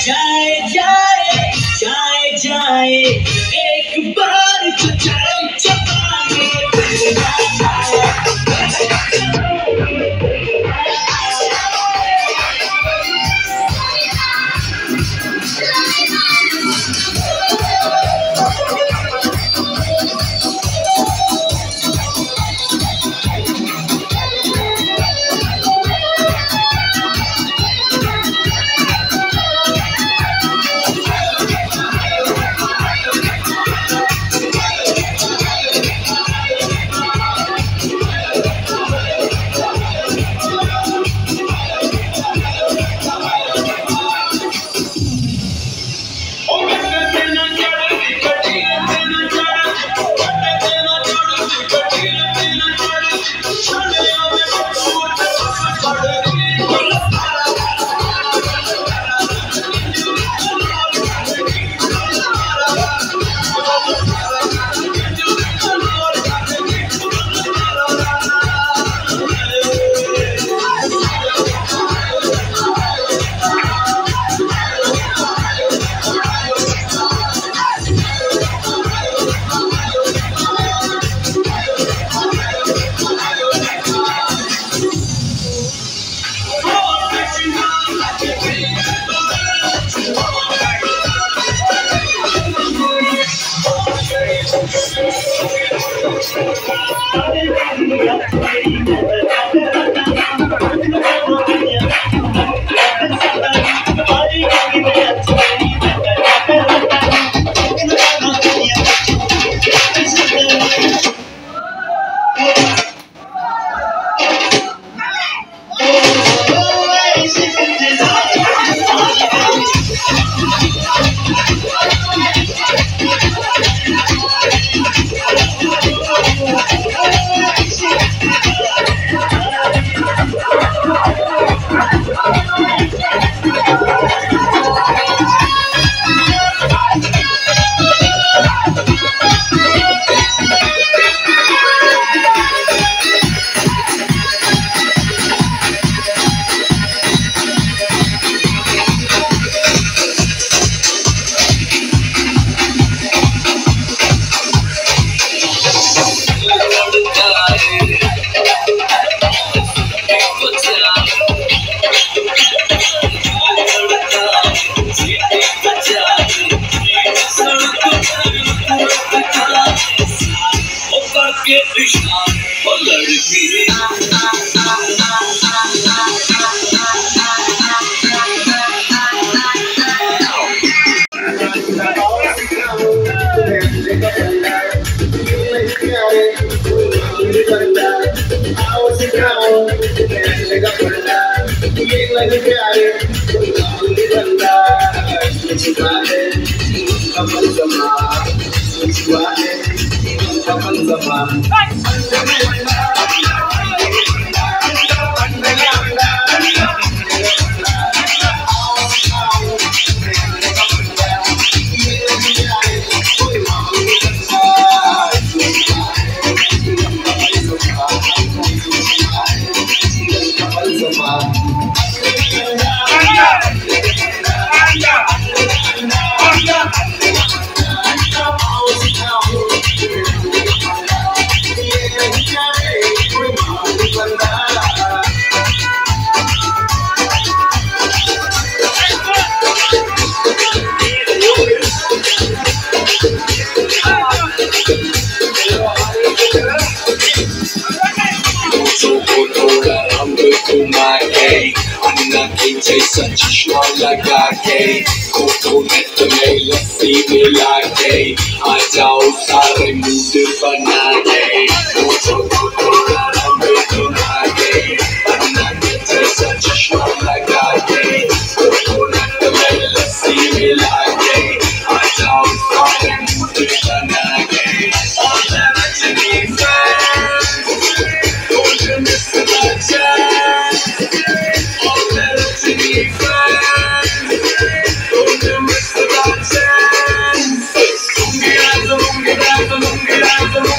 जाए जाए जाए जाए एक बार तो जाए जाए Don't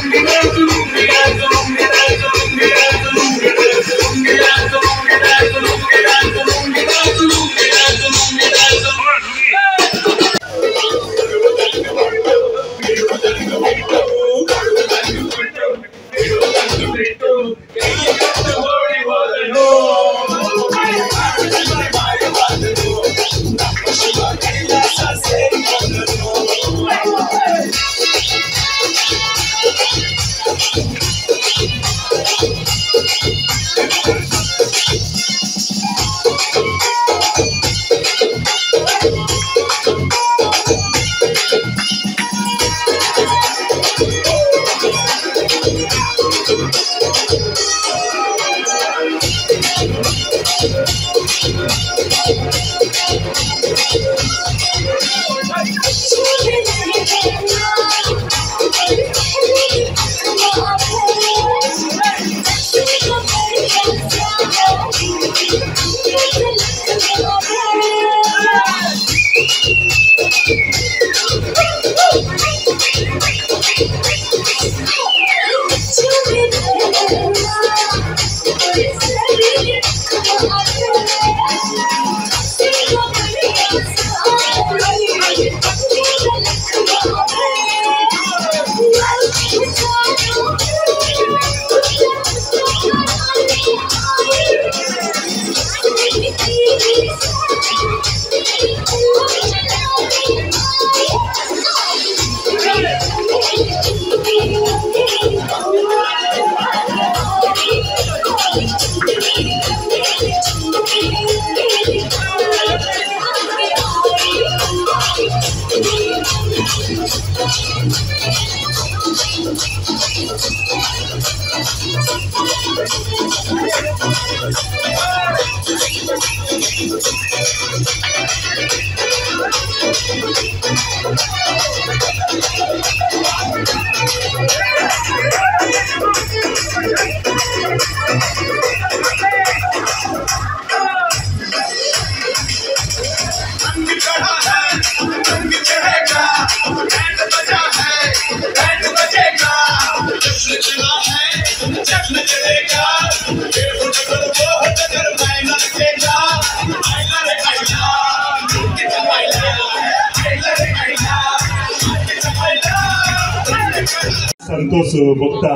संतोष भोगता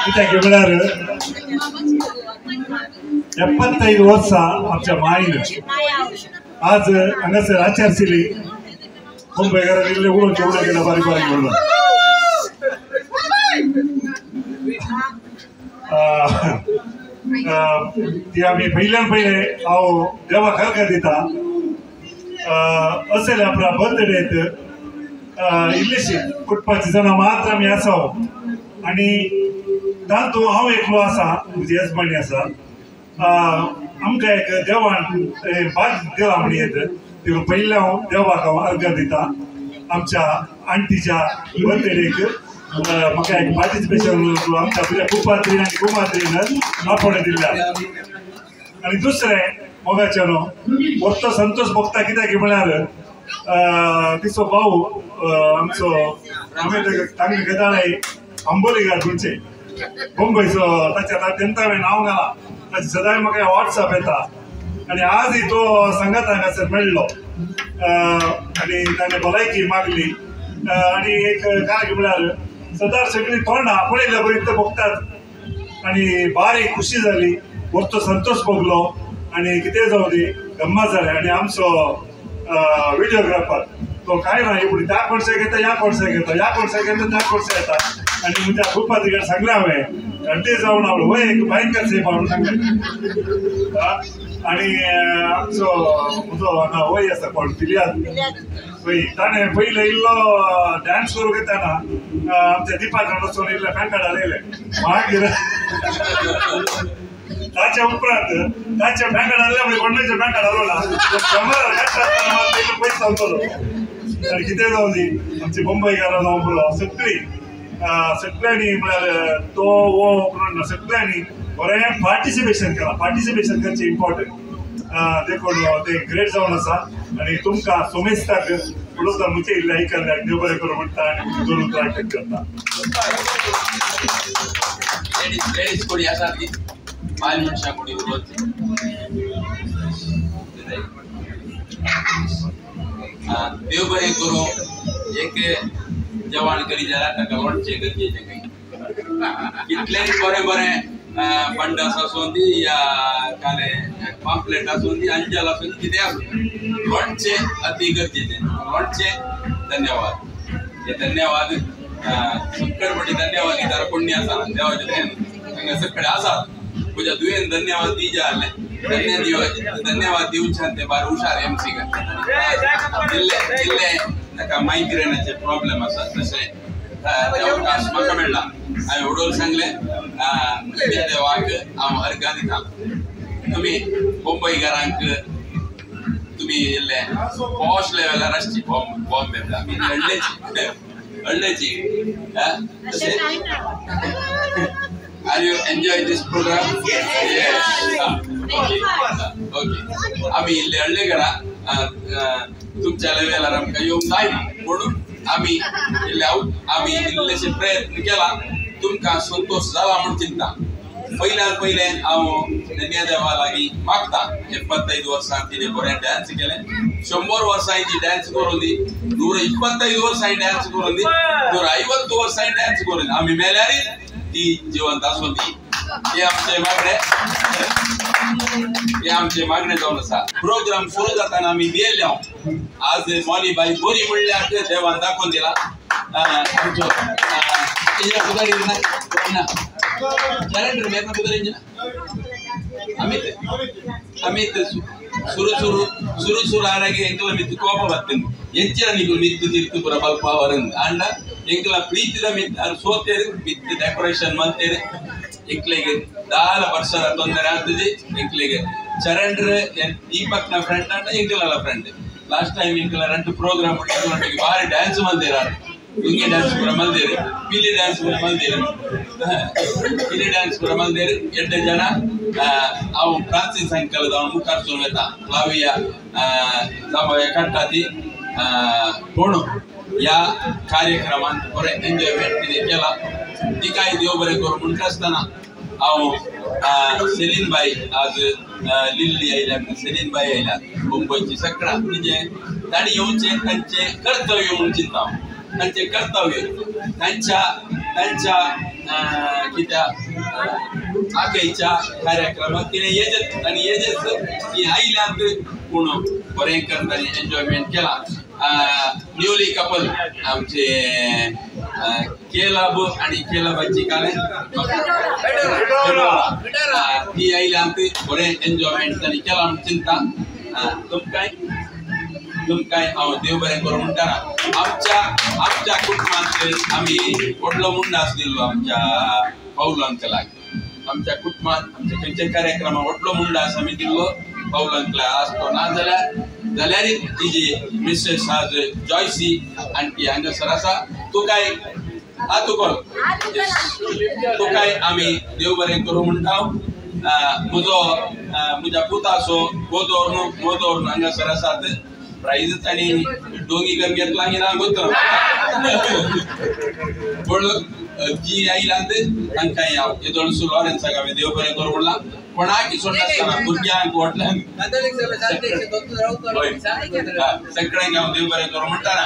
कित्याक म्हळ्यार 75 वर्सां आमच्या मायन आज हांगासर आचारशिली मुंबईकारांनी इल्ले उडोवन उडोवन गेला बारीक बारीक म्हणून ती आमी पयल्यान पयले हांव देवाक हरकत दिता असेल आपला बर्थडेत इल्लीशी कुटपाची जाणां मात्र आमी आसाव आनी तातूंत हांव एकलो आसा म्हजी यजमानी आसा आमकां एक देवान भाग दिला म्हणी येता पयले हांव देवाक हांव अर्घ दिता आमच्या आंटीच्या बर्थडेक म्हाका एक पार्टिसिपेशन आमच्या तुज्या कुपात्री आनी कुमात्रीन आपणे दिल्या आनी दुसरें मोगाचें न्हू वक्तो संतोष भोगता कित्याक म्हळ्यार तिचो भाऊ आमचो तांगे गदाळे आंबोलीकार गोंयचे मुंबयचो ताच्या तेंता हांवें नांव घाला ताचे सदांच म्हाका वॉट्सअप येता आनी आजय तो सांगात हांगासर मेळ्ळो आनी ताणें भलायकी मागली आनी एक काय म्हळ्यार सदांच सगळीं तोंडां पळयल्या बरी ते भोगतात आनी बारीक खुशी जाली वरतो संतोष भोगलो आनी कितें जावं दी गम्मत जालें आनी आमचो व्हिडिओग्राफर तो काय ना एवढी त्या कोणसाक येता ह्या कोणसाक येता ह्या कोणसाक येता त्या कोणसाक येता आनी म्हज्या कुपात्रीकडे सांगलें हांवें आनी ते जावन हांव वय एक भयंकर सेफ हांव सांगलें आनी आमचो म्हजो हांगा वय आसा कोण पिल्याद वय ताणें पयलो इल्लो डान्स करूंक येताना आमच्या दिपाक वचून इल्ले पॅन कार्ड आयले मागीर ताच्या उपरांत ताच्या बँक आसल्या कोणाच्या बँक आलो पयस सांगतलो आनी कितें जावन दी आमची मुंबईकारां जावं पुरो सगळ्यांनी म्हळ्यार तो वो म्हणून सगळ्यांनी बरें पार्टिसिपेशन केलां पार्टिसिपेशन करचें इम्पॉर्टंट देखून ते ग्रेट जावन आसा आनी तुमकां सोमेस्ताक उलोवता म्हणजे इल्ले आयकल्ल्याक देव बरें करूं म्हणटा आनी दोन उतरां करता बाल मनशा कोणी उरवत देव बरें करूं एक जवान करी जाल्यार ताका लोणचें गरजेचें काही कितलेंय बरें बरें बंडास आसूं दी या काले पाम्पलेट आसूं दी अंजल आसूं दी कितें आसूं लोणचें अति गरजेचें लोणचें धन्यवाद हे धन्यवाद सक्कड पटी धन्यवाद दिता पुण्य आसा देवाचें हांगा सक्कडे आसा तुझ्या तुवें धन्यवाद दी जाले धन्यवाद दिवच्यान ते बार हुशार एमसी जिल्ले जिल्ले ताका मायग्रेनाचे प्रॉब्लेम आसा तशें अवकाश म्हाका मेळ्ळा हांवें उडोवन सांगलें देवाक हांव अर्घ दिता तुमी मुंबईकारांक तुमी इल्ले पॉश लेवलार आसची बॉम्बे आमी हळ्ळेची Are you enjoy this program? Yes. Okay. आम्ही इल्ले हळ्ळे करा तुमच्या लेवलार आमकां येवंक जायना म्हणून आमी इल्लेशे प्रयत्न केला तुमकां संतोष जाला म्हूण चिंता पयल्यान पयले हांव देवा लागीं मागता 75 वर्सां तिणें बरें डान्स केलें 100 वर्सां ती डान्स करून दी 125 वर्सां डान्स करून दी 150 वर्सां डान्स करून दी आमी मेल्यार ती जिवंत आसूं दी हे आमचे मागणे जावन आसा प्रोग्राम सुरू जाताना आमी भियेल्ले आज मॉली बाई बरी म्हणल्यार देवान दाखोवन दिला ಅಮಿತ್ ಸುರು ಆರಾಗೆ ಎಂಕಲ ಮಿತ್ತು ಕೋಪ ಬರ್ತಂದು ಹೆಚ್ಚಿನ ನಿಗು ಮಿತ್ತು ತಿರ್ತು ಪುರ ಬಲ್ಪ ಅವರಂದು ಅಂಡ ಎಂಕಲ ಪ್ರೀತಿದ ಮಿತ್ ಅದು ಸೋತೇರು ಮಿತ್ತು ಡೆಕೋರೇಷನ್ ಮಾಡ್ತೇರು ಎಂಕ್ಲೆಗೆ ದಾಲ ವರ್ಷದ ತೊಂದರೆ ಆಗ್ತದೆ ಎಂಕ್ಲೆಗೆ ಚರಂಡ್ರ ದೀಪಕ್ ನ ಫ್ರೆಂಡ್ ಅಂಡ ಎಂಕಲ ಫ್ರೆಂಡ್ ಲಾಸ್ಟ್ ಟೈಮ್ ಎಂಕಲ 2 ಪ್ರೋಗ್ರಾಮ್ ಬಾರಿ ಡ್ಯಾನ್ಸ್ ಮಂದಿರಾರು ಲುಂಗಿ ಡ್ಯಾನ್ಸ್ ಪುರ ಮಲ್ದೇರು ಪಿಲಿ ಡ್ಯಾನ್ಸ್ ಪುರ ಮಲ್ದೇರು ಪಿಲಿ ಡ್ಯಾನ್ಸ್ ಪುರ ಮಲ್ದೇರು 8 ಜನ ಅವು ಫ್ರಾನ್ಸಿಸ್ ಅಂಕಲ್ ಅವನು ಮುಖಾರ್ ಸುಮೇತ ಫ್ಲಾವಿಯ ಸಮಯ ಕಟ್ಟಾತಿ कोणू या कार्यक्रमांत बरे एन्जॉयमेंट तिने केला ती काय देव बरें करूं म्हणटा आसतना हांव सेलीन बाई आज लिल्ली आयल्या सेलीन बाई आयल्या मुंबयची सकाळ तिजे ताणी येवचें तांचें कर्तव्य म्हणून चिंता तांचें कर्तव्य तांच्या कित्या आखेच्या कार्यक्रमात तिणें येजत आनी येजत ती आयल्यात पूण बरें करताली एन्जॉयमेंट केला न्यूली कपल आमचे केलाब आणि केलाबाची काले ती आयल्या बरें एन्जॉयमेंट ताणी केला म्हणून चिंता तुमकांय हांव देव बरें करूं म्हणटाना आमच्या कुटुंबांत आमी व्हडलो मुंडास दिल्लो आमच्या पाऊल अंकलाक आमच्या कुटुंबांत आमच्या खंयच्या कार्यक्रमाक व्हडलो मुंडास आमी दिल्लो पाऊल अंकलाक आज तो ना जाल्यार तिजी मिसेस आज जॉयसी आनी ती हांगासर आसा तूं काय आमी देव बरें करूं म्हणटा म्हज्या पुताचो मोदोर हांगासर आसात प्राइज ताणी दोंगीकर घेतला की ना गोत्र पण जी आयल्यात तांकांय हांव येदोळसो लॉरेन्साक हांवें देव बरें करूं म्हणला कोणाक सोडना आसतना भुरग्यांक व्हडल्यांक सगळ्यांक हांव देव बरें करूं म्हणटाना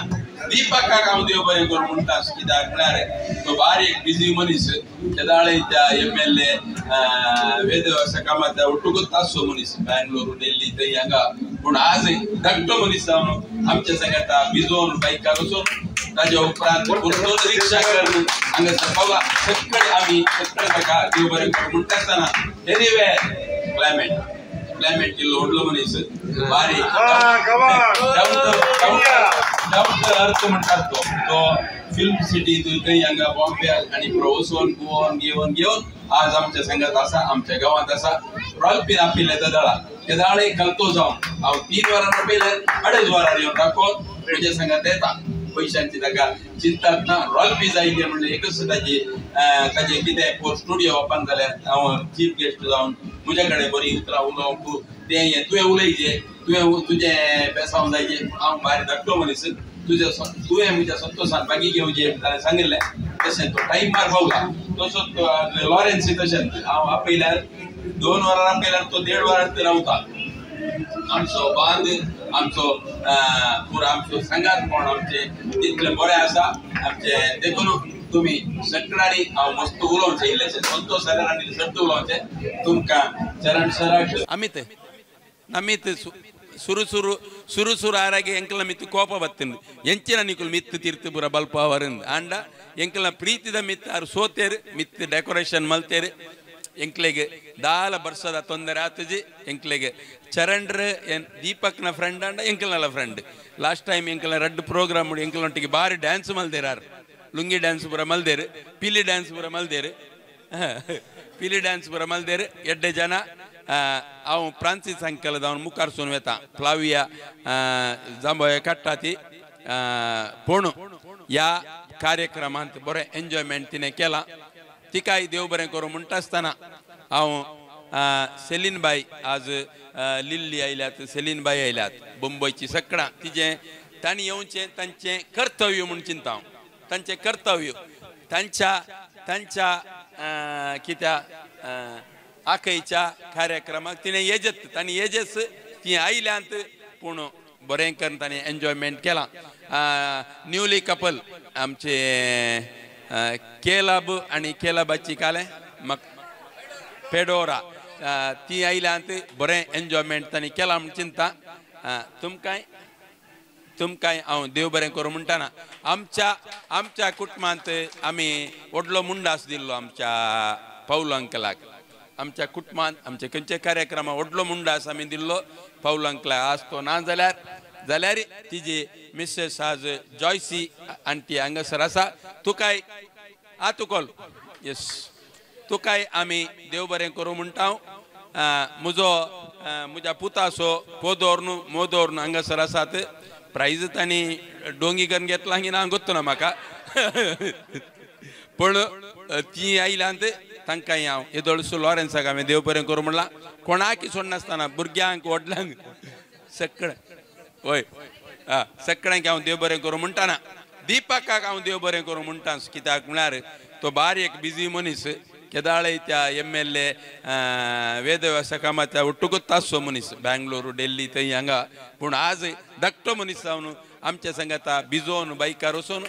दीपकाक हांव देव बरें करूं म्हणटा कित्याक म्हळ्यार तो बारीक बिजी मनीस केदाळे त्या MLA वेदवासा कामात ಒಟ್ಟುಗುತ್ತ आसो मनीस बँगलोर दिल्ली थंय हांगा पूण आज धाकटो मनीस जावन आमच्या संगत भिजोवन बायकार वचून ताज्या उपरांत रिक्षा करून हांगासर पावला सगळे आमी ताका देव बरें करूं म्हणटा आसतना एनीवे क्लायमेट किल्लो व्हडलो मनीस बारीक अर्थ म्हणटात तो फिल्म सिटी थंय हांगा बॉम्बे आनी वचून घेवन आज आमच्या संगत आसा आमच्या गांवांत आसा रॉल्पीन आपयले केदाळे कलतो जावन हांव 3 वरां पयले 2.5 वरां येवन दाखोवन म्हज्या संगत येता पैशांची ताका चिंतात ना रॉल्पी जायते म्हणलें एकच ताजें कितें स्टुडियो ओपन जाल्यार हांव चीफ गेस्ट जावन म्हज्या कडेन बरी उतरां उलोवंक तुवें उलयचें तुजें बेसांव जायचें हांव भायर धाकटो मनीस तुवें म्हज्या संतोशान बागी घेवचें ताणें सांगिल्लें तशें तो टायमार पावला तसोच लॉरेन्स तशेंच हांव आपयल्यार 2 वरां आपयल्यार तो 1.5 वरां रावता आमचो बांद आमचो पुरो आमचो सांगात कोण आमचे तितलें बरें आसा आमचे देखून तुमी सगळ्यांनी हांव मस्त उलोवचें इल्लेशें संतोश सरांनी सट्ट उलोवचें तुमकां चरण सराक अमित ಸುರು ಆರಾಗೆ ಎಂಕಲ ಮಿತ್ತು ಕೋಪ ಬತ್ತಂದು ಎಂಚಿನ ನಿಕುಲು ಮಿತ್ತು ತೀರ್ತು ಪುರ ಬಲ್ಪ ಅವರಂದು ಅಂಡ ಎಂಕಲ ಪ್ರೀತಿದ ಮಿತ್ತು ಅವ್ರು ಸೋತೇರು ಮಿತ್ತು ಡೆಕೋರೇಷನ್ ಮಲ್ತೇರು ಎಂಕ್ಲೆಗೆ ದಾಲ ಬರ್ಸದ ತೊಂದರೆ ಆತಜಿ ಎಂಕ್ಲೆಗೆ ಚರಂಡ್ರ ದೀಪಕ್ನ ಫ್ರೆಂಡ್ ಅಂಡ ಎಂಕಲನ ಫ್ರೆಂಡ್ ಲಾಸ್ಟ್ ಟೈಮ್ ಎಂಕಲ 2 ಪ್ರೋಗ್ರಾಮ್ ಮಾಡಿ ಎಂಕಲೊಟ್ಟಿಗೆ ಬಾರಿ ಡ್ಯಾನ್ಸ್ ಮಲ್ದೇರಾರು ಲುಂಗಿ ಡ್ಯಾನ್ಸ್ ಪುರ ಮಲ್ದೇರು ಪಿಲಿ ಡ್ಯಾನ್ಸ್ ಪುರ ಮಲ್ದೇರು 2 ಜನ हांव फ्रान्सीस अंकलदावन मुखार सून वेता फ्लाविया जांबोये काडटाती पूण ह्या कार्यक्रमांत बरें एन्जॉयमेंट तिणें केला तिकाय देव बरें करूं म्हणटा आसतना हांव सेलीन बाई आज लिल्ली आयल्यात सेलीन बाई आयल्यात मुंबईची सकडा तिचे तांणी येवचें तांचें कर्तव्य म्हणून चिंता हांव तांचें कर्तव्य तांच्या कित्या आखयच्या कार्यक्रमाक तिणें येजत तांणी येजस ती आयल्यांत पूण बरें करून ताणें एन्जॉयमेंट केला न्यूली कपल आमचे केलब आनी केलबाची काले म्हाका पेडोरा ती आयल्यांत बरें एन्जॉयमेंट तांणी केला म्हूण चिंता तुमकांय हांव देव बरें करूं म्हणटाना आमच्या कुटुंबांत आमी व्हडलो मुंडास दिल्लो आमच्या पाऊल अंकलाक आमच्या कुटुंबांत आमचे खंयचे कार्यक्रमाक व्हडलो मुंडास आमी दिल्लो पाऊल अंकलाक आज तो ना जाल्यार तिजी मिसेस आज जॉयसी आंटी हांगासर आसा तुकाय तुकोल येस तुकाय आमी देव बरें करूं म्हणटा म्हज्या पुतासो मोदोर्न हांगासर आसात प्राइज तांणी डोंगी करून घेतला की ना गोत्तो ना म्हाका पूण ती आयल्यांत तांकांय हांव येदोळसो लॉरेन्साक हांवें देव बरें करूं म्हणलां कोणाक सोडनासतना भुरग्यांक व्हडल्यांक सगळ्यांक हांव देव बरें करूं म्हणटाना दिपकाक हांव देव बरें करूं म्हणटा कित्याक म्हळ्यार तो बारीक बिजी मनीस केदाळे त्या MLA वेदव्यासा कामाच्या उट्टुकूच तासो मनीस बँगलोर दिल्ली थंय हांगा पूण आज धाकटो मनीस जावन आमच्या सांगाता भिजोवन बायकार वचून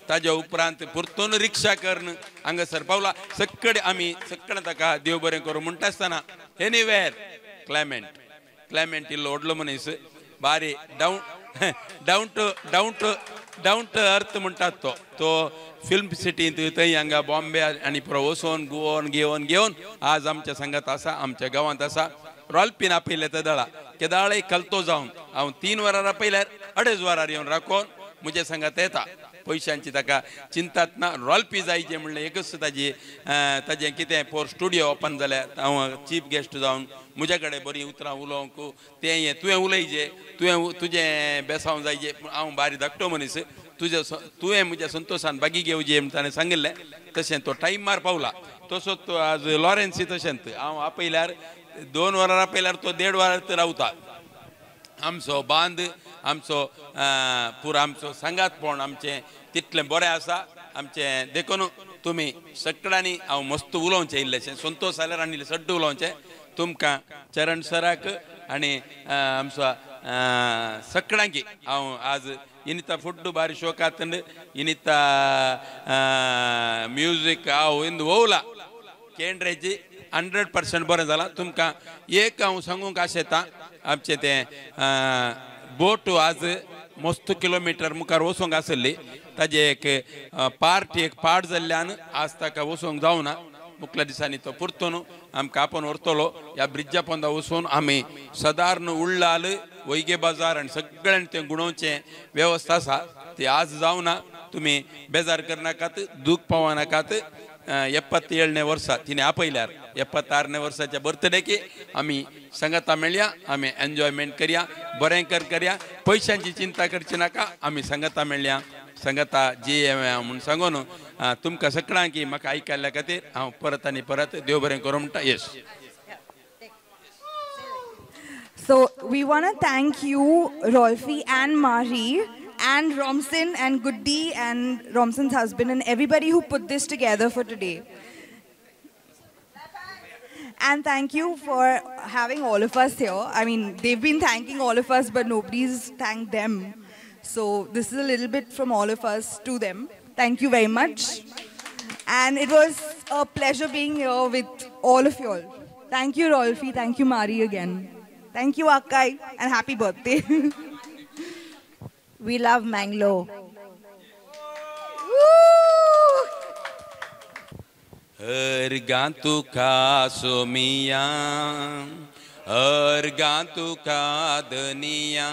ताज्या उपरांत परतून रिक्षा करून हांगासर पावला सगळे आमी सगळे ताका देव बरें करूं म्हणटा आसतना एनीवेर क्लायमेंट इल्लो व्हडलो मनीस बारी डाऊन टू अर्थ म्हणटात तो फिल्म सिटींत थंय हांगा बॉम्बे आनी पुरो वचोन घेवन आज आमच्या सांगात आसा आमच्या गांवांत आसा रॉल्पीन आपयले तेदळा केदाळे कलतो जावन हांव 3 वरां आपयल्यार 2.5 वरार येवन राखोन म्हजे सांगात येता पयशांची ताका चिंतात ना रॉल्पी जायचे म्हणलें एकच ताजें कितें फोर स्टुडियो ओपन जाल्यार हांव चीफ गेस्ट जावन म्हजे कडेन बरीं उतरां उलोवंक तें तुवें उलयजें तुजें बेसांव जायजें हांव बारी धाकटो मनीस तुवें म्हज्या संतोशान बागी घेवचें म्हण ताणें सांगिल्लें तशें तो टायमार पावला तसोच तो आज लॉरेन्सी तशेंच हांव आपयल्यार 2 वरां आपयल्यार तो 1.5 वरां रावता आमचो बांद आमचो पुरो आमचो सांगातपण आमचें तितलें बरें आसा आमचें देखून तुमी सगळ्यांनी हांव मस्त उलोवचें इल्लेशें संतोश जाल्यार आनी सड्ड उलोवचें तुमकां चरण सराक आनी आमचो सगळ्यांक हांव आज इनिता फुड्ड बारी शोकात इनिता म्युजीक हांव इंद वोवला केंद्रेची 100% बरें जालां तुमकां एक हांव सांगूंक आशेता आमचें तें बोट आज मस्त किलोमिटर मुखार वचोंक आसली ताजे एक पार्ट जाल्ल्यान आज ताका वचोंक जावना मुखल्या दिसांनी तो परतून आमकां आपोवन व्हरतलो ह्या ब्रिजा पोंदा वचून आमी सदारण उळ्ळाल वैगे बाजार आनी सगळ्यांनी तें गुणोवचें वेवस्था आसा ती आज जावना तुमी बेजार करनाकात दूख पावनाकात 77 वर्सा तिने आपयल्यार 76 वर्साच्या बर्थडेकी आमी संगता मेळया आमी एन्जॉयमेंट करया बरें करया पयशांची चिंता करची नाका आमी संगता मेळया संगता जी म्हणून सांगून तुमकां सगळ्यांक म्हाका आयकल्ल्या खातीर हांव परत आनी परत देव बरें करूं म्हणटा yes So we want to thank you, Rolfie and Marie, and Romson and Goody and Romson's husband and everybody who put this together for today. And thank you for having all of us here. I mean, they've been thanking all of us, but nobody's thanked them. So this is a little bit from all of us to them. Thank you very much. And it was a pleasure being here with all of you all. Thank you, Rolfie. Thank you, Marie, again. Thank you, Akkai, and happy birthday. We love Manglo. Ergantu ka somiya, ergantu ka daniya,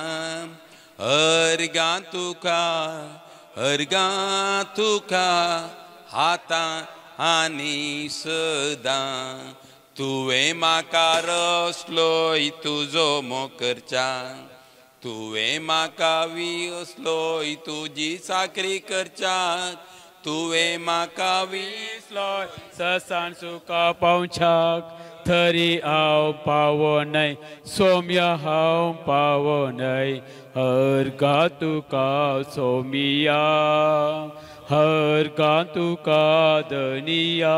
ergantu ka hata ani sada. तुवें म्हाका रसलोय तुजो मोकरच्या तुवें म्हाका विसलोय तुजी साकरी करच्या तुवें म्हाका विसलोय ससान सुका पावछाक पत्थरी हांव पावनय सोम्या हांव पावनय हर गा तुका सोमिया हर गा तुका दनिया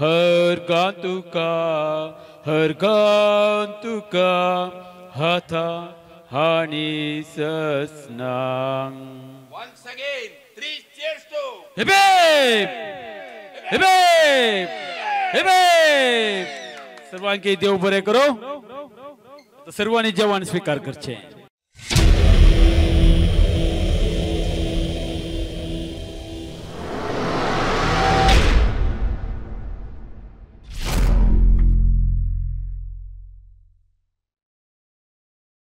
हर गा तुका हाथा हानी ससनांग. Once again, 3 cheers to. Hip hip! Hip hip! Hip hip! सर्वांकी देव बरे करो. सर्वांनी जेवण स्वीकार करचे.